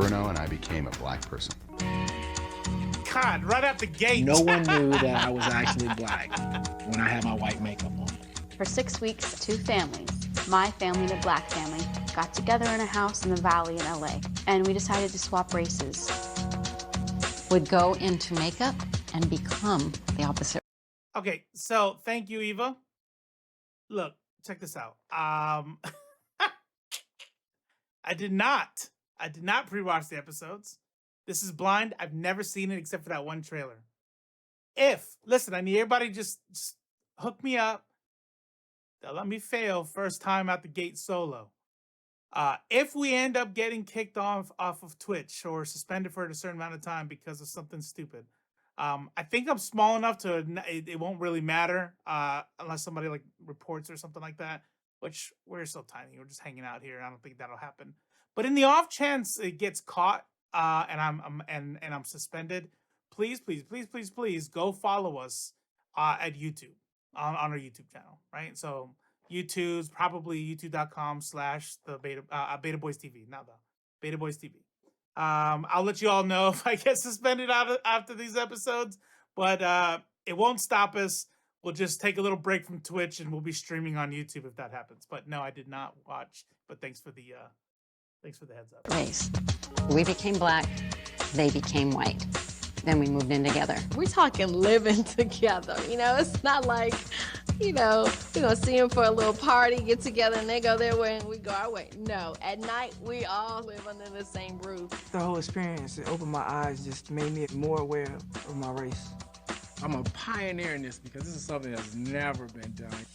Bruno and I became a black person. God, right out the gate. No one knew that I was actually black when I had my white makeup on. For 6 weeks, two families, my family and a black family, got together in a house in the valley in LA, and we decided to swap races. Would go into makeup and become the opposite. Okay, so thank you, Eva. Look, check this out. I did not pre-watch the episodes. This is blind. I've never seen it except for that one trailer. Listen, I need everybody just hook me up. They'll let me fail first time out the gate solo. If we end up getting kicked off of Twitch or suspended for a certain amount of time because of something stupid, I think I'm small enough to it won't really matter unless somebody like reports or something like that. Which we're so tiny, we're just hanging out here. I don't think that'll happen. But in the off chance it gets caught and I'm suspended, please go follow us at YouTube on our YouTube channel, right? So YouTube's probably youtube.com/Beta Boys TV, not the Beta Boys TV. I'll let you all know if I get suspended after these episodes, but it won't stop us. We'll just take a little break from Twitch and we'll be streaming on YouTube if that happens. But no, I did not watch. But thanks for the heads up. Race. We became black, they became white. Then we moved in together. We're talking living together. You know, it's not like, you know, we're gonna see them for a little party, get together, and they go their way and we go our way. No, at night we all live under the same roof. The whole experience, it opened my eyes, just made me more aware of my race. I'm a pioneer in this because this is something that's never been done.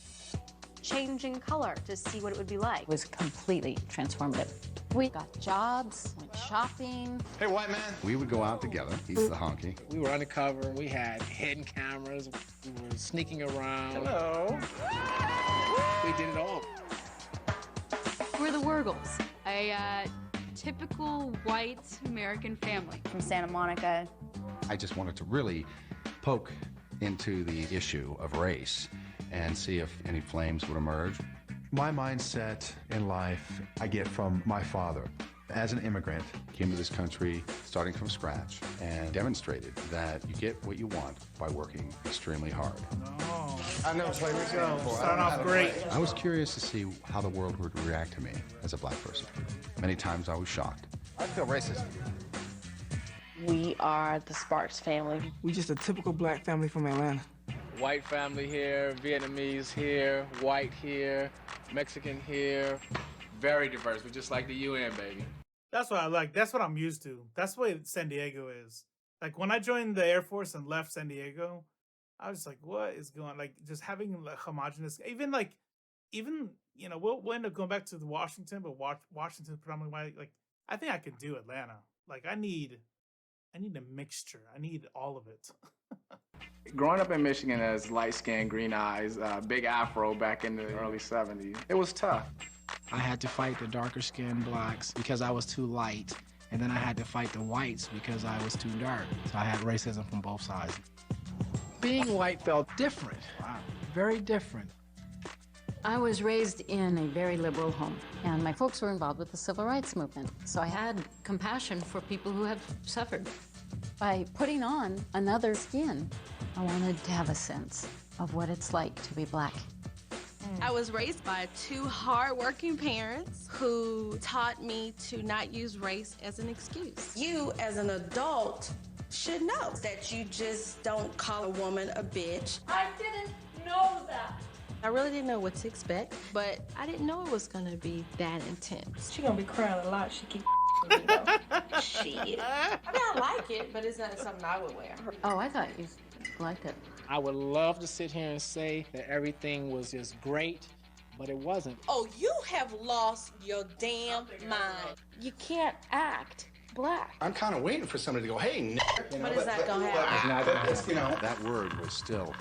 Changing color to see what it would be like. It was completely transformative. We got jobs, went shopping. Hey, white man. We would go out together. He's the honky. We were undercover. We had hidden cameras. We were sneaking around. Hello. We did it all. We're the Wurgles, a typical white American family. From Santa Monica. I just wanted to really poke into the issue of race and see if any flames would emerge. My mindset in life I get from my father. As an immigrant, Came to this country starting from scratch and demonstrated that you get what you want by working extremely hard. Oh, I know, here we go. Starting off great. I was curious to see how the world would react to me as a black person. Many times I was shocked. I feel racist. We are the Sparks family. We just a typical black family from Atlanta. White family here, Vietnamese here, white here, Mexican here. Very diverse. We're just like the UN, baby. That's what I like. That's what I'm used to. That's the way San Diego is. Like when I joined the Air Force and left San Diego, I was like, what is going on? Like just having like homogenous, even you know, we'll end up going back to the Washington, but Washington predominantly white. Like I think I can do Atlanta. Like I need a mixture. I need all of it. Growing up in Michigan as light skin, green eyes, big afro back in the early 70s, it was tough. I had to fight the darker skinned blacks because I was too light. And then I had to fight the whites because I was too dark. So I had racism from both sides. Being white felt different. Wow. Very different. I was raised in a very liberal home, and my folks were involved with the civil rights movement. So I had compassion for people who have suffered. By putting on another skin, I wanted to have a sense of what it's like to be black. I was raised by two hardworking parents who taught me to not use race as an excuse. You, as an adult, should know that you just don't call a woman a bitch. I didn't know that. I really didn't know what to expect, but I didn't know it was gonna be that intense. She gonna be crying a lot. She keep me though. Shit. I mean, I like it, but it's not something I would wear. Oh, I thought you liked it. I would love to sit here and say that everything was just great, but it wasn't. Oh, you have lost your damn mind. You can't act black. I'm kind of waiting for somebody to go, hey, you know, But it's not gonna happen. It's not gonna happen. You know, That word was still,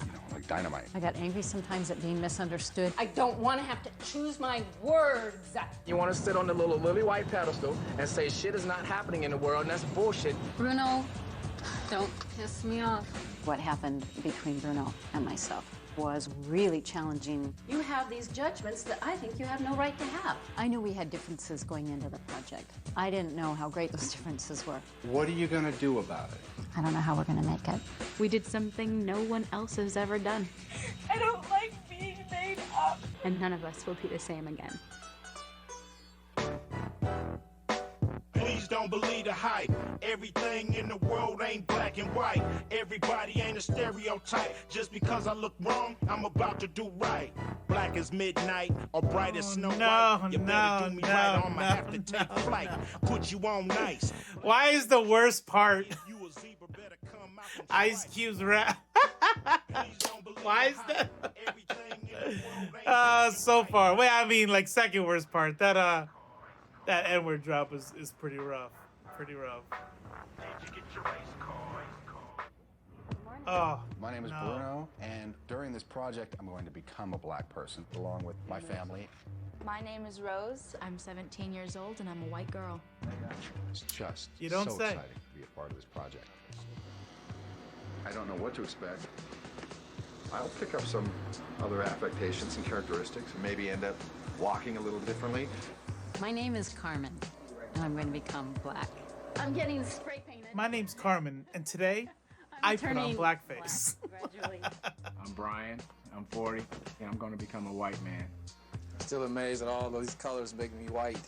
you know, like dynamite. I got angry sometimes at being misunderstood. I don't want to have to choose my words. You want to sit on the little lily white pedestal and say shit is not happening in the world, and that's bullshit. Bruno, don't piss me off. What happened between Bruno and myself was really challenging. You have these judgments that I think you have no right to have. I knew we had differences going into the project. I didn't know how great those differences were. What are you going to do about it? I don't know how we're gonna make it. We did something no one else has ever done. I don't like being made up. And none of us will be the same again. Please don't believe the hype. Everything in the world ain't black and white. Everybody ain't a stereotype. Just because I look wrong, I'm about to do right. Black as midnight or bright as snow white. You better do me right or I'ma have to take flight. Put you on nice. Why is the worst part Ice Cube's rap? Why is that? So far. Wait, I mean, like, second worst part. That N-word drop is pretty rough. Pretty rough. Oh, my name is Bruno, and during this project, I'm going to become a black person, along with my family. My name is Rose. I'm 17 years old and I'm a white girl. It's just You don't so say. exciting to be a part of this project. I don't know what to expect. I'll pick up some other affectations and characteristics and maybe end up walking a little differently. My name is Carmen, and I'm going to become black. I'm getting spray painted. my name's Carmen, and today I put on turning blackface. Gradually. I'm Brian. I'm 40, and I'm going to become a white man. Still amazed that all these colors make me white.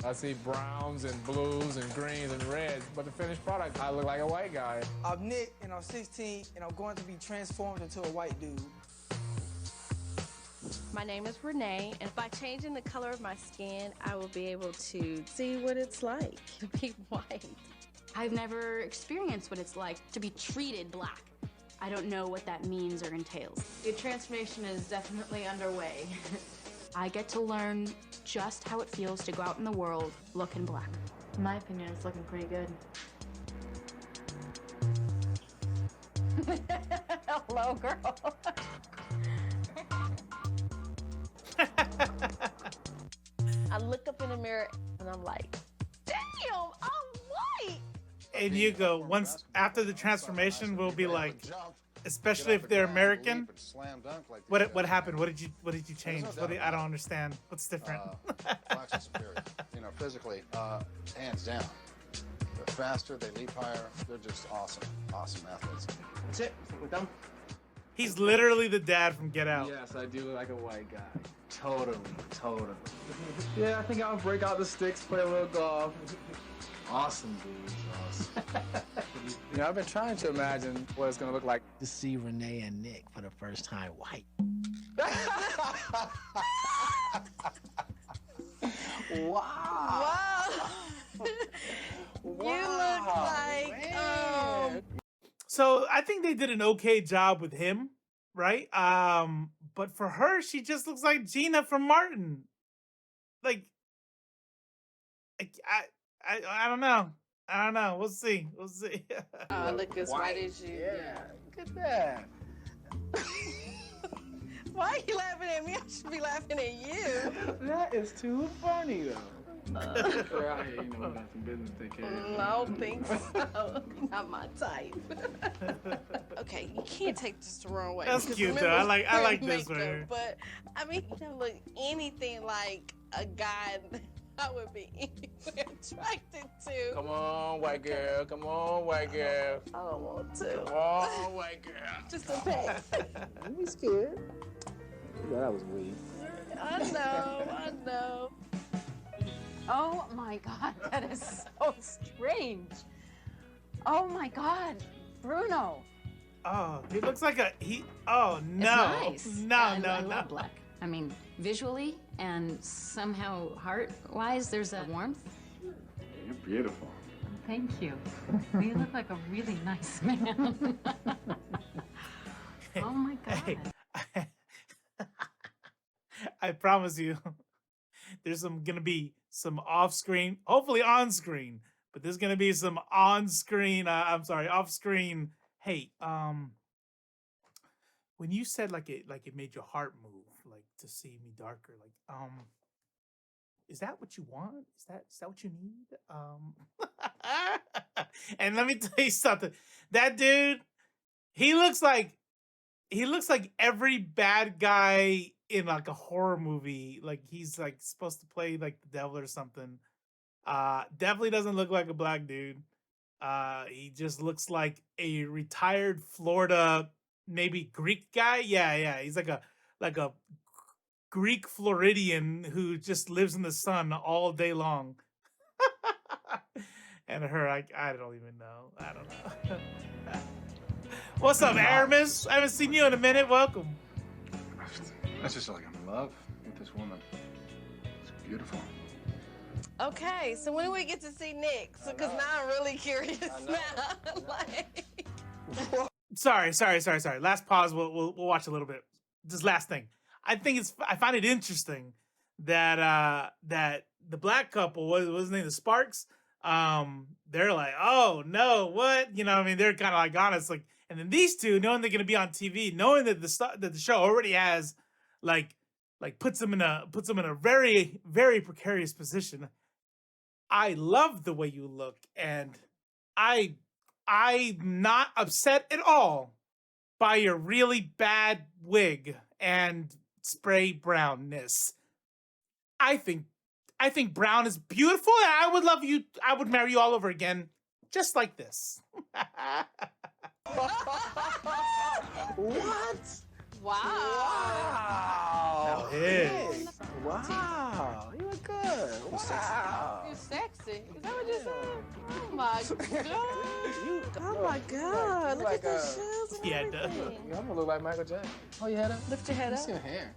I see browns and blues and greens and reds, but the finished product, I look like a white guy. I'm Nick, and I'm 16, and I'm going to be transformed into a white dude. My name is Renee, and by changing the color of my skin, I will be able to see what it's like to be white. I've never experienced what it's like to be treated black. I don't know what that means or entails. The transformation is definitely underway. I get to learn just how it feels to go out in the world looking black. In my opinion, it's looking pretty good. Hello, girl. I look up in the mirror, and I'm like, damn, I'm white! And you go, once after the transformation, we'll be like, especially if they're American. What happened? What did you change? I don't understand. What's different? Blacks are superior. You know, physically, hands down. They're faster, they leap higher. They're just awesome, awesome athletes. That's it. We're done. He's literally the dad from Get Out. Yes, I do look like a white guy. Totally. Yeah, I think I'll break out the sticks, play a little golf. Awesome, dude. Awesome. You know, I've been trying to imagine what it's gonna look like. To see Renee and Nick for the first time white. Wow! You look like, So I think they did an okay job with him, right? But for her, she just looks like Gina from Martin. Like, I don't know. I don't know. We'll see. We'll see. I look as white as you. Yeah, look at that. Why are you laughing at me? I should be laughing at you. That is too funny, though. We're out here, you know, we got some business to take care of. I don't think so. Not my type. Okay, you can't take this the wrong way. That's 'cause cute, remember, though. I like wearing this one here. But I mean, you don't look anything like a guy I would be anywhere attracted to. Come on, white girl. Come on, white girl. I don't want to. Come on, white girl. Just a pet. He's good. Yeah, that was weak. I know. Oh my God, that is so strange. Oh my God, Bruno. Oh, he looks like oh no. It's nice. No, I no. love black. I mean, visually and somehow heart-wise, there's a warmth. You're beautiful. Thank you. You look like a really nice man. Oh my God. I promise you, there's gonna be some off-screen, hopefully on-screen, but there's gonna be some on-screen. Off-screen hate. When you said like it made your heart move, like to see me darker, like is that what you want? Is that what you need? And let me tell you something. That dude, he looks like he looks like every bad guy in like a horror movie. Like he's like supposed to play like the devil or something. Definitely doesn't look like a black dude. He just looks like a retired Florida, maybe Greek guy. Yeah. He's like a Greek Floridian who just lives in the sun all day long. And her, I don't even know. I don't know. What's up, Aramis? I haven't seen you in a minute. Welcome. That's just like I'm in love with this woman. It's beautiful. Okay, so when do we get to see Nick? Because now I'm really curious now. Like... Sorry. Last pause. We'll watch a little bit. This last thing. I find it interesting that that the black couple, what was his name, the Sparks, they're like, oh no, what? You know, I mean, they're kind of like honest, like, and then these two, knowing they're gonna be on TV, knowing that the show already has like puts them in a very, very precarious position. I love the way you look, and I'm not upset at all by your really bad wig and spray brownness. I think brown is beautiful, and I would love you. I would marry you all over again, just like this. What? Wow. Now his. Wow. You look good. Wow. You're sexy. Is that what you said? Oh my god. Oh my god. Look at those shoes. And Yeah, it does. everything. I'm gonna look like Michael Jackson. Oh, your head up? Lift your head Let's up. see your hair.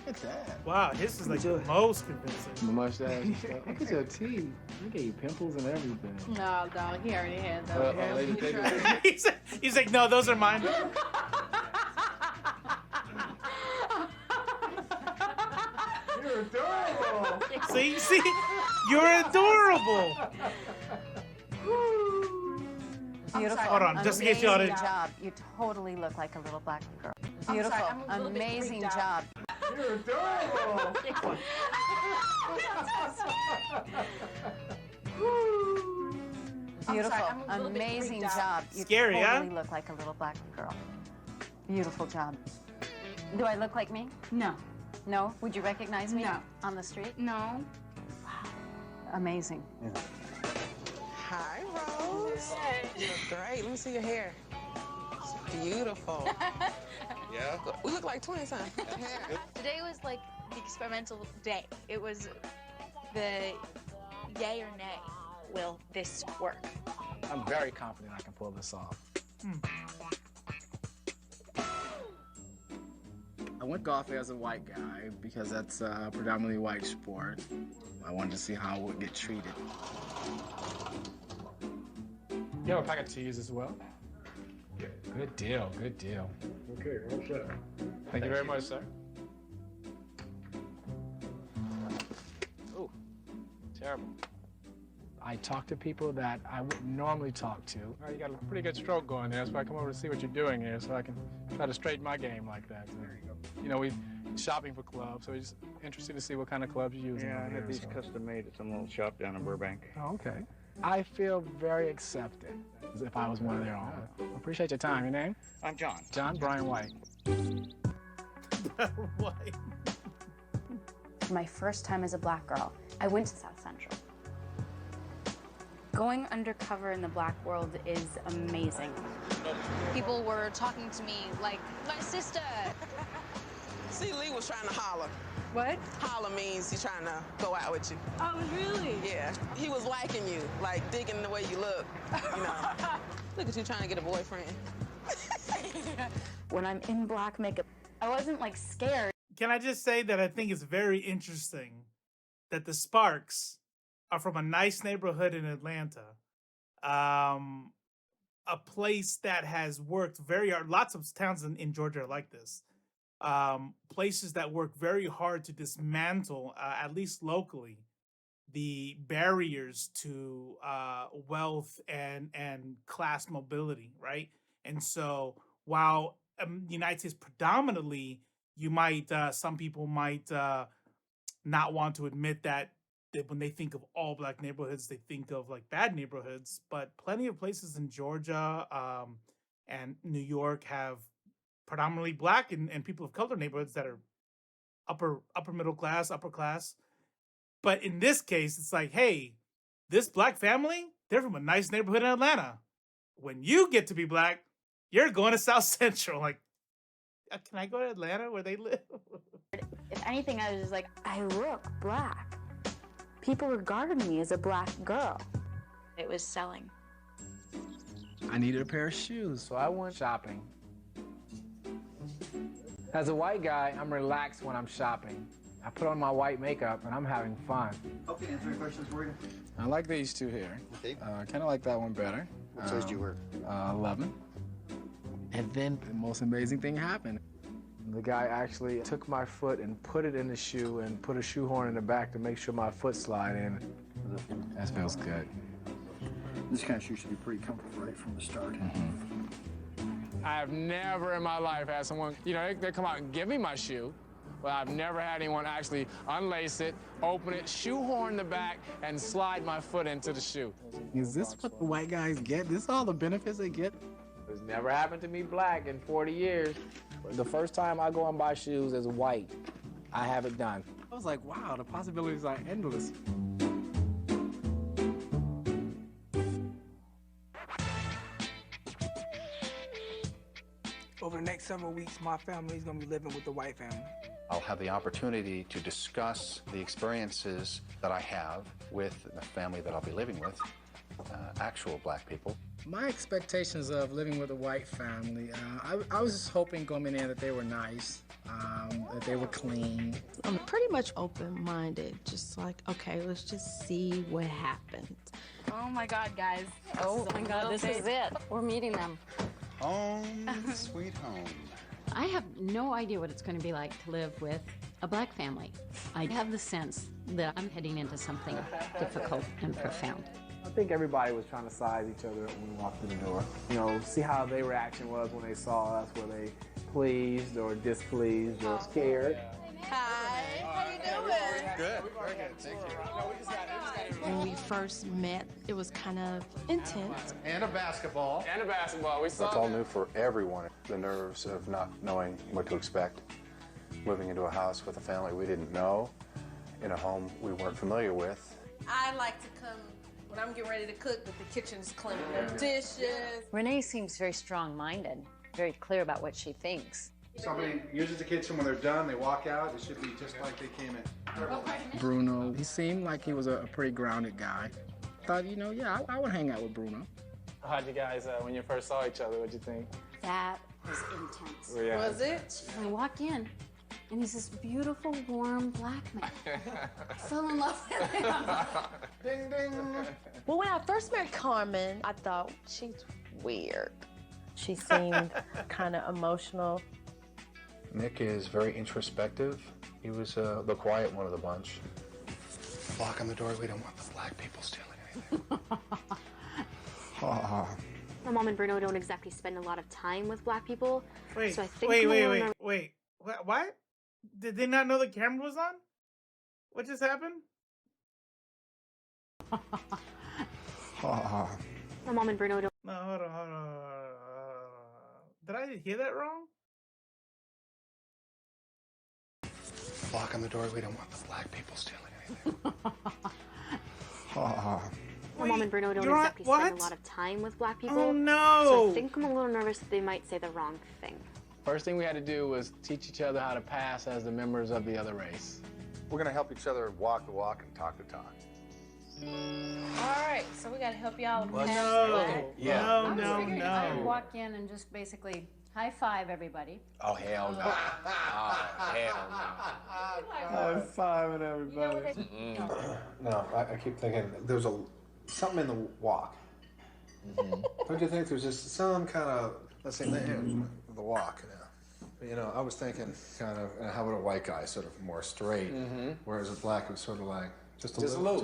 Look at that. Wow, his is like the most convincing. My mustache and stuff. Look at your teeth. Look at your pimples and everything. No, dog. He already had those. Ladies, He take tried. it. he's like, no, those are mine. You're adorable. See, you're adorable. Beautiful. Hold on, just in case y'all didn't. job. You totally look like a little black girl. I'm Beautiful. sorry, I'm a little bit Amazing freaked job. You're adorable. Beautiful. sorry, I'm a little bit Amazing freaked out. job. You Scary, huh? totally look like a little black girl. Beautiful job. Do I look like me? No. No? Would you recognize me? No. On the street? No. Amazing. Hi, Rose. You look great. Let me see your hair. It's beautiful. Yeah. We look like twins, huh? Today was like the experimental day. It was the yay or nay. Will this work? I'm very confident I can pull this off. I went golfing as a white guy because that's a predominantly white sport. I wanted to see how I would get treated. You have a pack of teas as well? Yeah. Good deal, good deal. Okay, all set. Thank you very much, sir. Ooh, terrible. I talk to people that I wouldn't normally talk to. Well, you got a pretty good stroke going there, so I come over to see what you're doing here, so I can try to straighten my game like that. There you go. You know, we're shopping for clubs, so we're just interested to see what kind of clubs you're using. Yeah, I over had here, these so. custom made at some little shop down in Burbank. Oh, okay. I feel very accepted, as if I was one of their own. Appreciate your time. Your name? I'm John. John Brian White. White. My first time as a black girl, I went to South Central. Going undercover in the black world is amazing. People were talking to me like, my sister. See, Lee was trying to holler. What? Holler means he's trying to go out with you. Oh, really? Yeah. He was liking you, like digging the way you look. You know. Look at you trying to get a boyfriend. When I'm in black makeup, I wasn't like scared. Can I just say that I think it's very interesting that the Sparks are from a nice neighborhood in Atlanta, a place that has worked very hard. Lots of towns in Georgia are like this. Places that work very hard to dismantle, at least locally, the barriers to wealth and class mobility, right? And so while the United States predominantly, you might, some people might not want to admit that when they think of all black neighborhoods, they think of like bad neighborhoods, but plenty of places in Georgia and New York have predominantly black and people of color neighborhoods that are upper middle class, upper class. But in this case, it's like, hey, this black family, they're from a nice neighborhood in Atlanta. When you get to be black, you're going to South Central. Like, can I go to Atlanta where they live? If anything, I was just like, I look black. People regarded me as a black girl. It was selling. I needed a pair of shoes, so I went shopping. As a white guy, I'm relaxed when I'm shopping. I put on my white makeup and I'm having fun. Okay, answer any questions for you. I like these two here. Okay. I kind of like that one better. What size do you wear? 11. And then the most amazing thing happened. The guy actually took my foot and put it in the shoe and put a shoehorn in the back to make sure my foot slide in. That feels good. This kind of shoe should be pretty comfortable right from the start. I've never in my life had someone, they come out and give me my shoe, but I've never had anyone actually unlace it, open it, shoehorn the back, and slide my foot into the shoe. Is this what the white guys get? This is all the benefits they get? It's never happened to me black in 40 years. The first time I go and buy shoes as white, I have it done. I was like, wow, the possibilities are endless. Over the next several weeks, my family's gonna be living with the white family. I'll have the opportunity to discuss the experiences that I have with the family that I'll be living with, actual black people. My expectations of living with a white family, I was just hoping coming in that they were nice, that they were clean. I'm pretty much open-minded, just like, okay, let's just see what happens. Oh my God, guys. Oh my God, this is it. We're meeting them. Home, sweet home. I have no idea what it's going to be like to live with a black family. I have the sense that I'm heading into something difficult and profound. I think everybody was trying to size each other up when we walked through the door. See how their reaction was when they saw us. Were they pleased or displeased or scared? Hi, how you doing? Good, very good, thank you. When we first met, it was kind of intense. And a basketball. And a basketball, we saw It's all new for everyone. The nerves of not knowing what to expect. Moving into a house with a family we didn't know, in a home we weren't familiar with. I like to come when I'm getting ready to cook, but the kitchen's clean. No dishes. Renee seems very strong-minded, very clear about what she thinks. Somebody uses the kitchen when they're done, they walk out, it should be just like they came in. Bruno, he seemed like he was a pretty grounded guy. Thought, yeah, I would hang out with Bruno. How'd you guys, when you first saw each other, what'd you think? That was intense. Yeah. Was it? I walk in, and he's this beautiful, warm black man. I fell in love with him. Ding, ding. Well, when I first met Carmen, I thought, she's weird. She seemed kind of emotional. Nick is very introspective. He was the quiet one of the bunch. Lock on the door, we don't want the black people stealing anything. My mom and Bruno don't exactly spend a lot of time with black people. Wait, so I think wait. What? Did they not know the camera was on? What just happened? My mom and Bruno don't. No, hold on. Did I hear that wrong? Lock on the door, we don't want the black people stealing anything. My mom and Bruno don't you're exactly what? spend a lot of time with black people. Oh no! So I think I'm a little nervous that they might say the wrong thing. First thing we had to do was teach each other how to pass as the members of the other race. We're gonna help each other walk the walk and talk the talk. All right, so we got to help y'all pass No. Yeah. I would walk in and just basically high five everybody. Oh, hell no. Oh, hell no. High fiving everybody. No, I keep thinking there's something in the walk. Don't you think there's just some kind of, let's say, the walk, I was thinking kind of, how about a white guy, sort of more straight, whereas a black was sort of like, just a little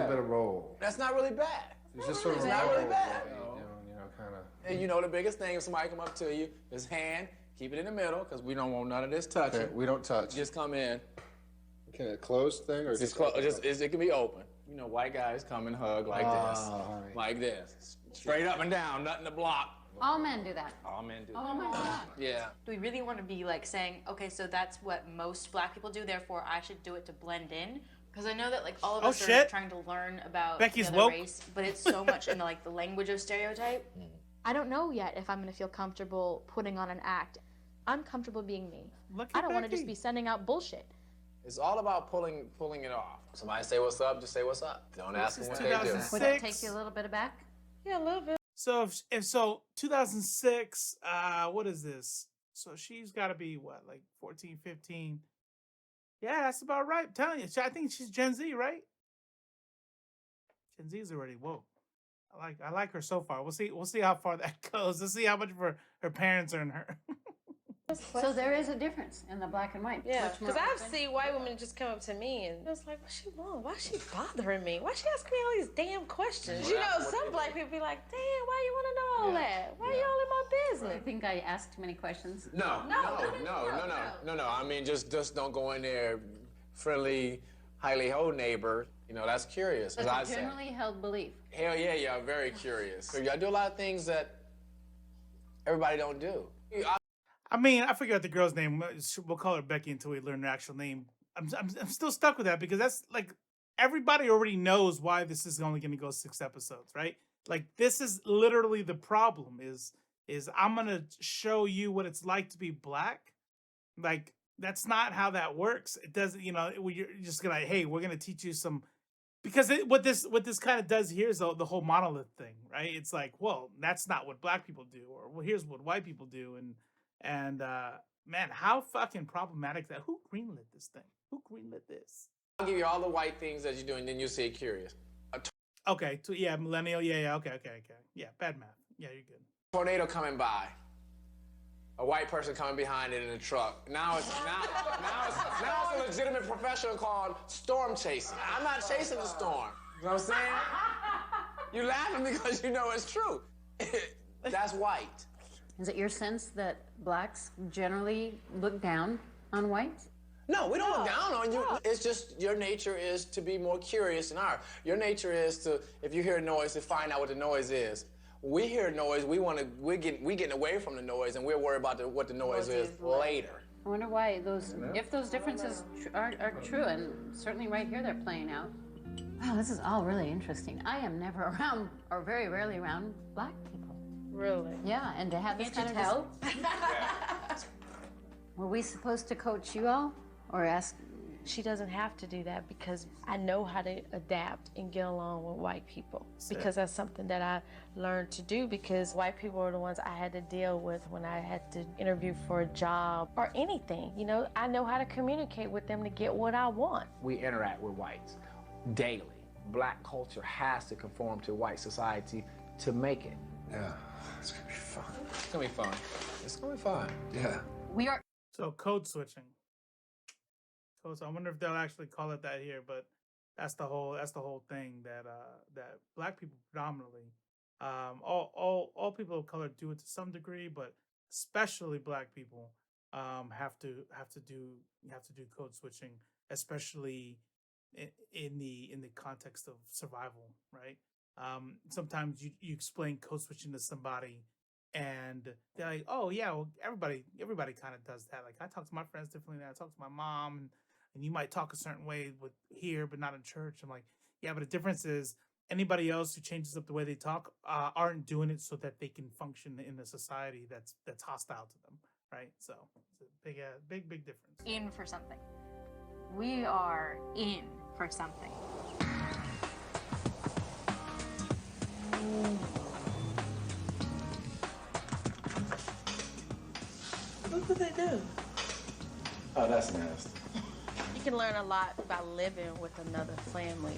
bit of roll. That's not really bad. It's just sort of not really bad. kind of. And the biggest thing, if somebody come up to you, is hand, keep it in the middle, because we don't want none of this touching. Okay, we don't touch. Just come in. Can it close thing or Just it can be open. White guys come and hug like this. Like this. Straight up and down, nothing to block. All men do that. All men do. Oh my God. Yeah. Do we really want to be like saying, okay, so that's what most black people do, therefore I should do it to blend in? Because I know that like all of us are trying to learn about Becky's the other woke. race, but it's so much in like the language of stereotype. I don't know yet if I'm going to feel comfortable putting on an act. I'm comfortable being me. I don't want to just be sending out bullshit. It's all about pulling it off. Somebody say what's up, just say what's up. Don't ask them what they do. Would that take you a little bit aback? Yeah, a little bit. So if 2006, what is this? So she's got to be what, like 14, 15. Yeah, that's about right. I'm telling you, I think she's Gen Z, right? Gen Z is already woke. I like her so far. We'll see how far that goes. Let's see how much of her parents are in her. So there is a difference in the black and white. Yeah, Much more because I've open. seen white women just come up to me and it's like, what she want? Why she bothering me? Why she asking me all these damn questions? You know, some black people be like, damn, why you want to know all that? Why you all in my Do business? you think I asked too many questions? No. I mean, just don't go in there friendly, highly ho neighbor. You know, that's curious. As I That's a say. generally held belief. Hell yeah, y'all very curious. So y'all do a lot of things that everybody don't do. I mean, I forget the girl's name. We'll call her Becky until we learn her actual name. I'm still stuck with that because that's like everybody already knows why this is only going to go 6 episodes, right? Like this is literally the problem is I'm going to show you what it's like to be black. Like that's not how that works. It doesn't, you know, you're just going to, hey, we're going to teach you some, because what this kind of does here is the whole monolith thing, right? It's like, well, that's not what black people do, or well, here's what white people do. And man, how fucking problematic that. Who greenlit this thing? Who greenlit this? I'll give you all the white things that you're doing, then you'll say curious. Okay, yeah, millennial, yeah, okay. Yeah, bad math. Yeah, you're good. Tornado coming by. A white person coming behind it in a truck. Now it's a legitimate profession called storm chasing. I'm not chasing the storm. You know what I'm saying? You're laughing because you know it's true. That's white. Is it your sense that blacks generally look down on whites? No, we don't look down on you. It's just your nature is to be more curious than ours. Your nature is to, if you hear a noise, to find out what the noise is. When we hear noise, we're getting away from the noise, and we're worried about what the noise is later. I wonder why if those differences are true, and certainly right here they're playing out. Wow, this is all really interesting. I am never around, or very rarely around, black people. Really? Yeah, and to have this Can't kind you of Were we supposed to coach you all, or ask? She doesn't have to do that because I know how to adapt and get along with white people. Because that's something that I learned to do, because white people are the ones I had to deal with when I had to interview for a job or anything. You know, I know how to communicate with them to get what I want. We interact with whites daily. Black culture has to conform to white society to make it. Yeah, it's gonna be fun. It's gonna be fun. It's gonna be fun. Yeah. We are. So code switching. So I wonder if they'll actually call it that here, but that's the whole thing that that black people predominantly, all people of color do it to some degree, but especially black people have to do code switching, especially in the context of survival, right? Sometimes you explain code switching to somebody and they're like, oh yeah, well, everybody kind of does that. Like I talk to my friends differently than I talk to my mom, and you might talk a certain way with here, but not in church. I'm like, yeah, but the difference is anybody else who changes up the way they talk aren't doing it so that they can function in a society that's hostile to them, right? So it's a big difference. In for something. We are in for something. What do they do? Oh, that's nasty. You can learn a lot by living with another family.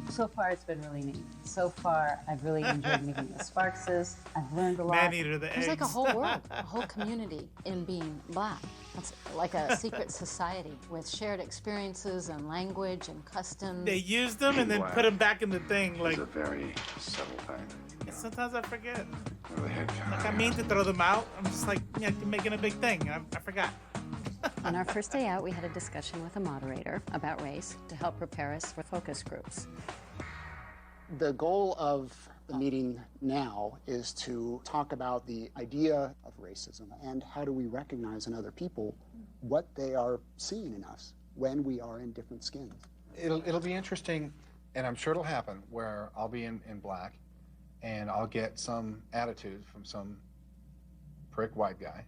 So far, it's been really neat. So far, I've really enjoyed meeting the Sparkses. I've learned a lot. Man-eater, the There's like a eggs. whole world, a whole community in being black. It's like a secret society with shared experiences and language and customs. They used them and then put them back in the thing. Like It's a very subtle thing. sometimes I forget. Really had Like I mean to throw them out. I'm just like, yeah, you're making a big thing. I forgot. On our first day out, we had a discussion with a moderator about race to help prepare us for focus groups. The goal of The meeting now is to talk about the idea of racism and how do we recognize in other people what they are seeing in us when we are in different skins. It'll be interesting, and I'm sure it'll happen, where I'll be in black and I'll get some attitude from some prick white guy,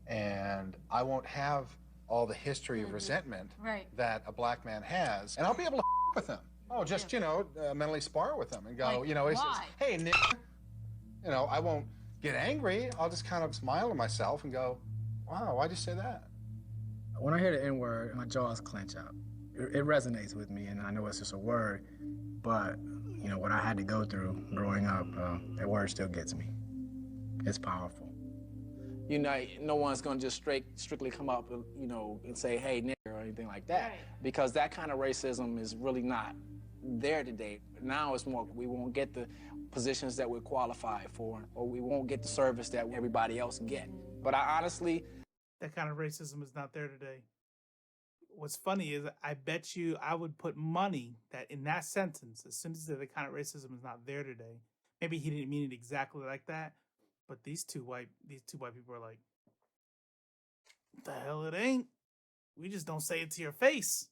and I won't have all the history of resentment that a black man has, and I'll be able to with them. Oh, just, mentally spar with them and go, he says, hey, Nick, I won't get angry. I'll just kind of smile to myself and go, wow, why'd you say that? When I hear the N-word, my jaws clench up. It resonates with me, and I know it's just a word, but, what I had to go through growing up, that word still gets me. It's powerful. No one's gonna just strictly come up, and say, hey, nigger, or anything like that, because that kind of racism is really not there today. Now it's more, we won't get the positions that we're qualified for, or we won't get the service that everybody else get. But I honestly... That kind of racism is not there today. What's funny is I bet you I would put money that in that sentence, as soon as the kind of racism is not there today, maybe he didn't mean it exactly like that, but these two white people are like, what the hell it ain't? We just don't say it to your face.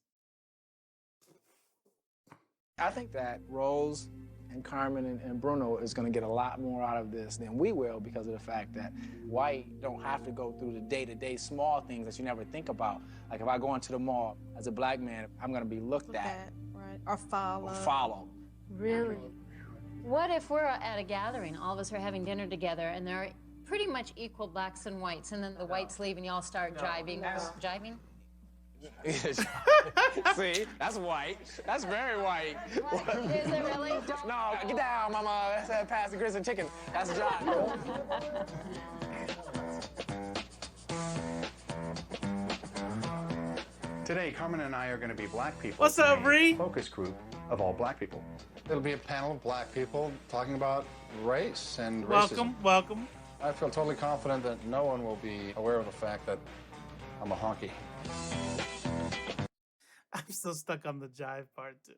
I think that Rose and Carmen and Bruno is going to get a lot more out of this than we will, because of the fact that white don't have to go through the day-to-day small things that you never think about. Like if I go into the mall as a black man, I'm going to be looked at. Right. Or follow. Really? What if we're at a gathering, all of us are having dinner together, and there are pretty much equal blacks and whites, and then the whites leave and y'all start jiving? Jiving? See, that's white. That's very white. Is it really? No, get down, mama. That's past the grits and chicken. That's John. Today, Carmen and I are going to be black people. What's up, Bree? Focus group of all black people. It'll be a panel of black people talking about race and racism. Welcome. I feel totally confident that no one will be aware of the fact that I'm a honky. I'm still stuck on the jive part too.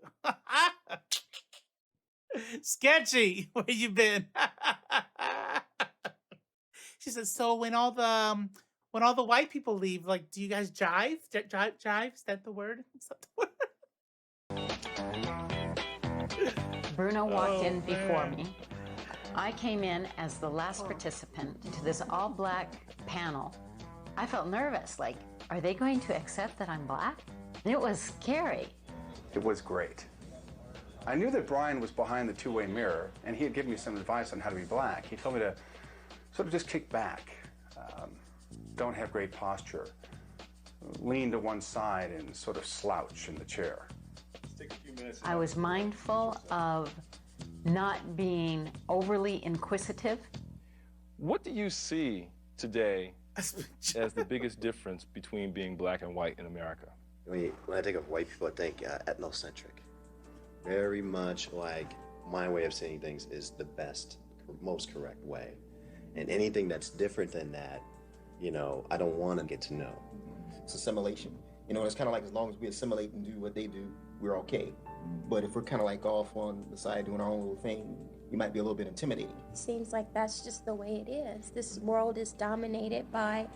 Sketchy, where you been? She said, so when all the white people leave, like, do you guys jive? Jive? Is that the word? Is that the word? Bruno walked in before me. I came in as the last participant to this all-black panel. I felt nervous, like, are they going to accept that I'm black? It was scary. It was great. I knew that Brian was behind the two-way mirror, and he had given me some advice on how to be black. He told me to sort of just kick back, don't have great posture, lean to one side and sort of slouch in the chair. I was mindful of not being overly inquisitive. What do you see today as the biggest difference between being black and white in America? When I think of white people, I think ethnocentric. Very much like my way of seeing things is the best, most correct way. And anything that's different than that, I don't want to get to know. It's assimilation. It's kind of like as long as we assimilate and do what they do, we're okay. But if we're kind of like off on the side doing our own little thing, you might be a little bit intimidating. Seems like that's just the way it is. This world is dominated by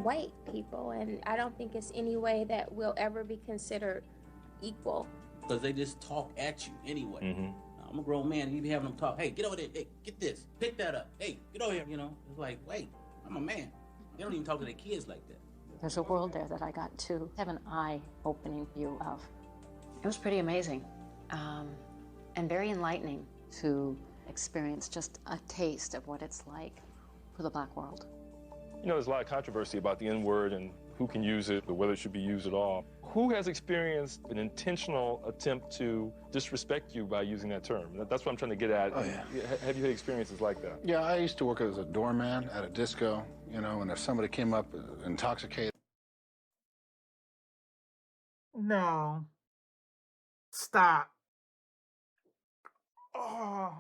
white people, and I don't think it's any way that we'll ever be considered equal. Because they just talk at you anyway. I'm a grown man, and you be having them talk, hey, get over there, hey, get this, pick that up, hey, get over here, It's like, wait, I'm a man. They don't even talk to their kids like that. There's a world there that I got to have an eye-opening view of. It was pretty amazing and very enlightening to experience just a taste of what it's like for the black world. There's a lot of controversy about the N-word and who can use it or whether it should be used at all. Who has experienced an intentional attempt to disrespect you by using that term? That's what I'm trying to get at. Oh, yeah. Have you had experiences like that? Yeah, I used to work as a doorman at a disco, and if somebody came up intoxicated. No. Stop. Oh.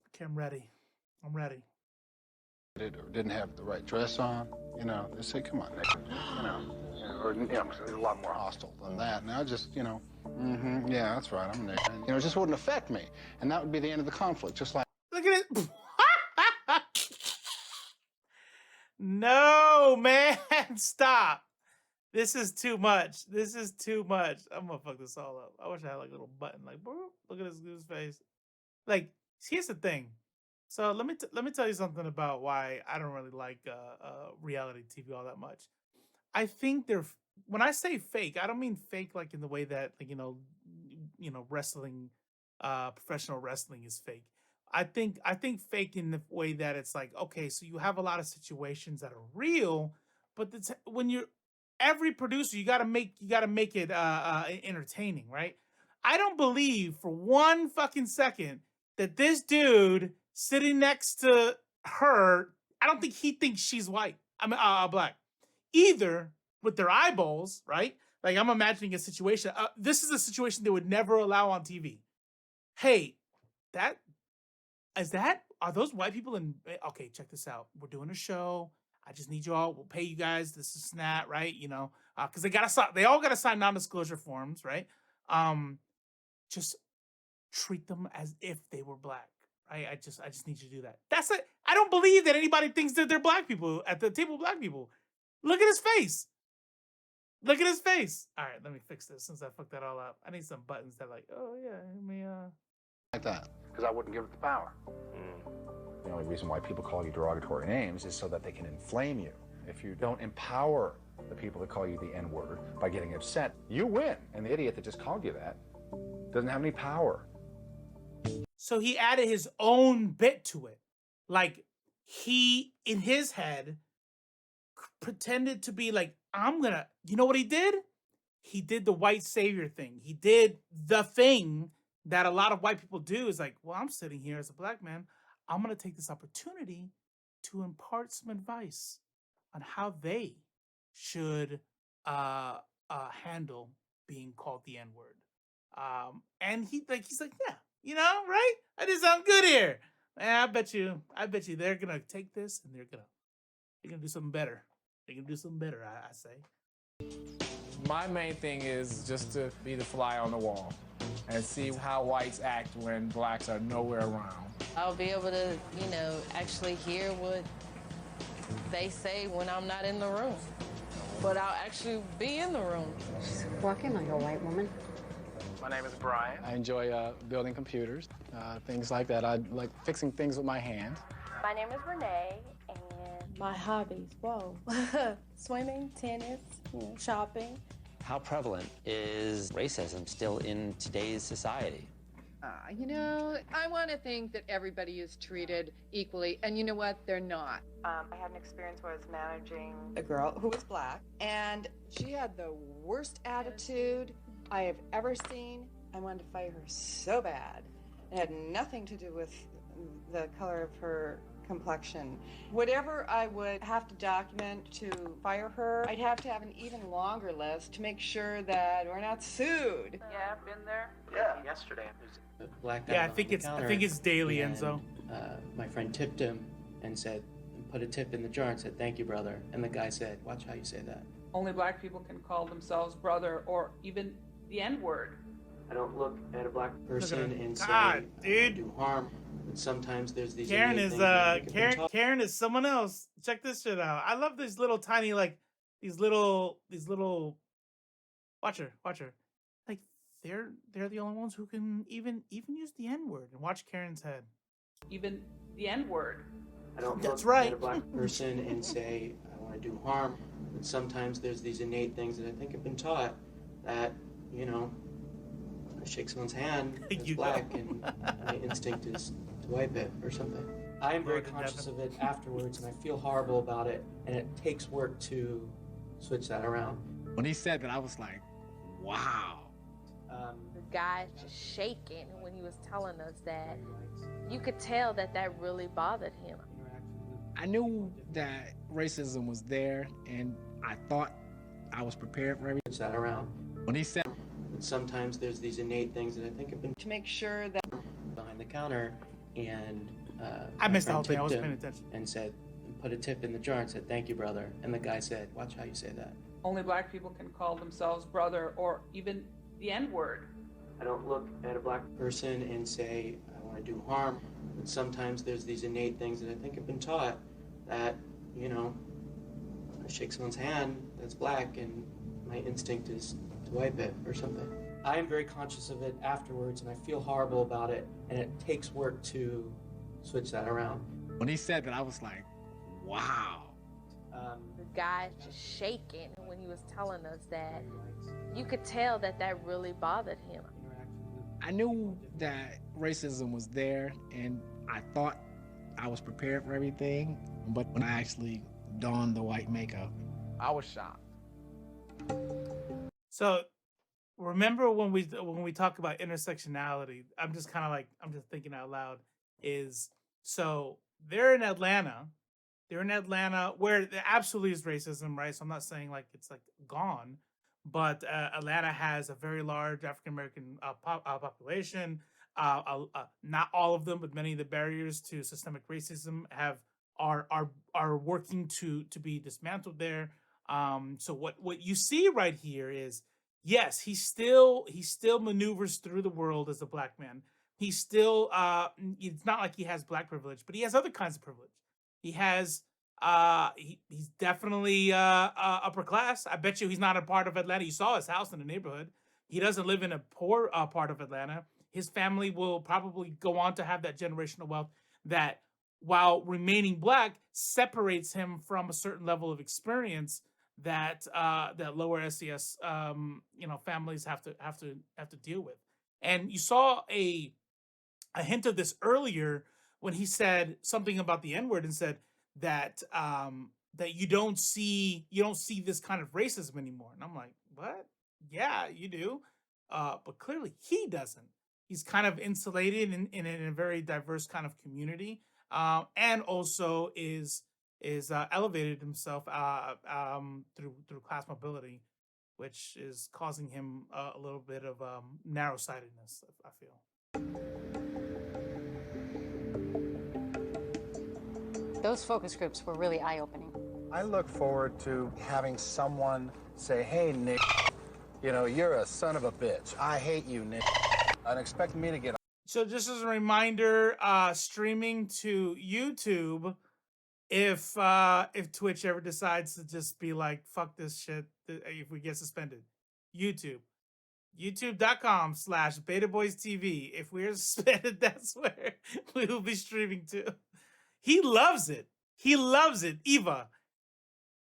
Okay, I'm ready. Or didn't have the right dress on, they say, come on, Nick, or you know, a lot more hostile than that. And I just, you know, yeah, that's right, I'm a nigger. And, you know, it just wouldn't affect me, and that would be the end of the conflict. Just like. Look at it. No, man, stop. This is too much. This is too much. I'm gonna fuck this all up. I wish I had like a little button. Like, boop, look at his face. Like, here's the thing. So let me tell you something about why I don't really like reality TV all that much. I think they're when I say fake, I don't mean fake like in the way that like wrestling, professional wrestling is fake. I think fake in the way that it's like, okay, so you have a lot of situations that are real, but when you're every producer, you gotta make it entertaining, right? I don't believe for one fucking second that this dude sitting next to her, I don't think he thinks she's white. I mean, black. Either with their eyeballs, right? Like I'm imagining a situation. This is a situation they would never allow on TV. Hey, are those white people in? Okay, check this out. We're doing a show. I just need you all. We'll pay you guys. This is that, right? You know, because they all gotta sign non-disclosure forms, right? Just treat them as if they were black. Right? I just need you to do that. That's it. I don't believe that anybody thinks that they're black people at the table. Black people. Look at his face. Look at his face. All right, let me fix this since I fucked that all up. I need some buttons that like, oh yeah, let me like that, because I wouldn't give it the power. The only reason why people call you derogatory names is so that they can inflame you. If you don't empower the people that call you the N-word by getting upset, you win. And the idiot that just called you that doesn't have any power. So he added his own bit to it. Like he, in his head, pretended to be like, you know what he did? He did the white savior thing. He did the thing that a lot of white people do is like, well, I'm sitting here as a black man. I'm going to take this opportunity to impart some advice on how they should handle being called the N-word. And he's like, yeah, you know, right? I just sound good here. Man, I bet you they're going to take this and they're going to do something better. They're going to do something better, I say. My main thing is just to be the fly on the wall and see how whites act when blacks are nowhere around. I'll be able to, actually hear what they say when I'm not in the room. But I'll actually be in the room. She's walking like a white woman. My name is Brian. I enjoy building computers, things like that. I like fixing things with my hands. My name is Renee, and my hobbies, swimming, tennis, shopping. How prevalent is racism still in today's society? I want to think that everybody is treated equally, and you know what? They're not. I had an experience where I was managing a girl who was black, and she had the worst attitude I have ever seen. I wanted to fire her so bad. It had nothing to do with the color of her complexion. Whatever I would have to document to fire her, I'd have to have an even longer list to make sure that we're not sued. Yeah, I've been there. Yeah. Yesterday. The black guy I think it's daily, Enzo. My friend tipped him and put a tip in the jar and said, "Thank you, brother." And the guy said, "Watch how you say that." Only black people can call themselves brother or even the N-word. I don't look at a black person and say, dude, do harm. But sometimes there's these. Karen is someone else. Check this shit out. I love these little tiny these little. Watch her. Like they're the only ones who can even use the N-word. And watch Karen's head. Even the N-word. I don't That's look right. at a black person and say I want to do harm. But sometimes there's these innate things that I think have been taught that I shake someone's hand as black and my instinct is to wipe it or something. I am very conscious of it afterwards and I feel horrible about it, and it takes work to switch that around. When he said that, I was like, wow. The guy just shaking when he was telling us that. You could tell that really bothered him. I knew that racism was there, and I thought I was prepared for everything. Switch that around. When he said, sometimes there's these innate things that I think have been to make sure that behind the counter, and I missed the whole thing. I wasn't paying attention. And put a tip in the jar and said, "Thank you, brother." And the guy said, "Watch how you say that." Only black people can call themselves brother or even the N-word. I don't look at a black person and say, I want to do harm. But sometimes there's these innate things that I think have been taught that, you know, I shake someone's hand that's black and my instinct is to wipe it or something. I am very conscious of it afterwards and I feel horrible about it, and it takes work to switch that around. When he said that, I was like, wow. The guy's just shaking when he was telling us that. You could tell that that really bothered him. I knew that racism was there, and I thought I was prepared for everything, but when I actually donned the white makeup, I was shocked. So remember when we talk about intersectionality, I'm just thinking out loud, is so they're in Atlanta where there absolutely is racism, right? So I'm not saying like it's like gone, but Atlanta has a very large African American population. Not all of them, but many of the barriers to systemic racism are working to be dismantled there. So what you see right here is, yes, he still maneuvers through the world as a black man. He still it's not like he has black privilege, but he has other kinds of privilege. He has he's definitely upper class. I bet you he's not a part of Atlanta. You saw his house in the neighborhood. He doesn't live in a poor part of Atlanta. His family will probably go on to have that generational wealth that, while remaining black, separates him from a certain level of experience that that lower SES families have to deal with. And you saw a hint of this earlier when he said something about the N-word and said that that you don't see this kind of racism anymore. And I'm like, what? Yeah, you do. But clearly he doesn't. He's kind of insulated in a very diverse kind of community, and also is elevated himself through class mobility, which is causing him a little bit of narrow-sightedness, I feel. Those focus groups were really eye-opening. I look forward to having someone say, hey, Nick, you know, you're a son of a bitch. I hate you, Nick. And expect me to get... So just as a reminder, streaming to YouTube, if Twitch ever decides to just be like, fuck this shit, if we get suspended. YouTube.com/BetaBoysTV. If we're suspended, that's where we will be streaming to. He loves it. He loves it, Eva.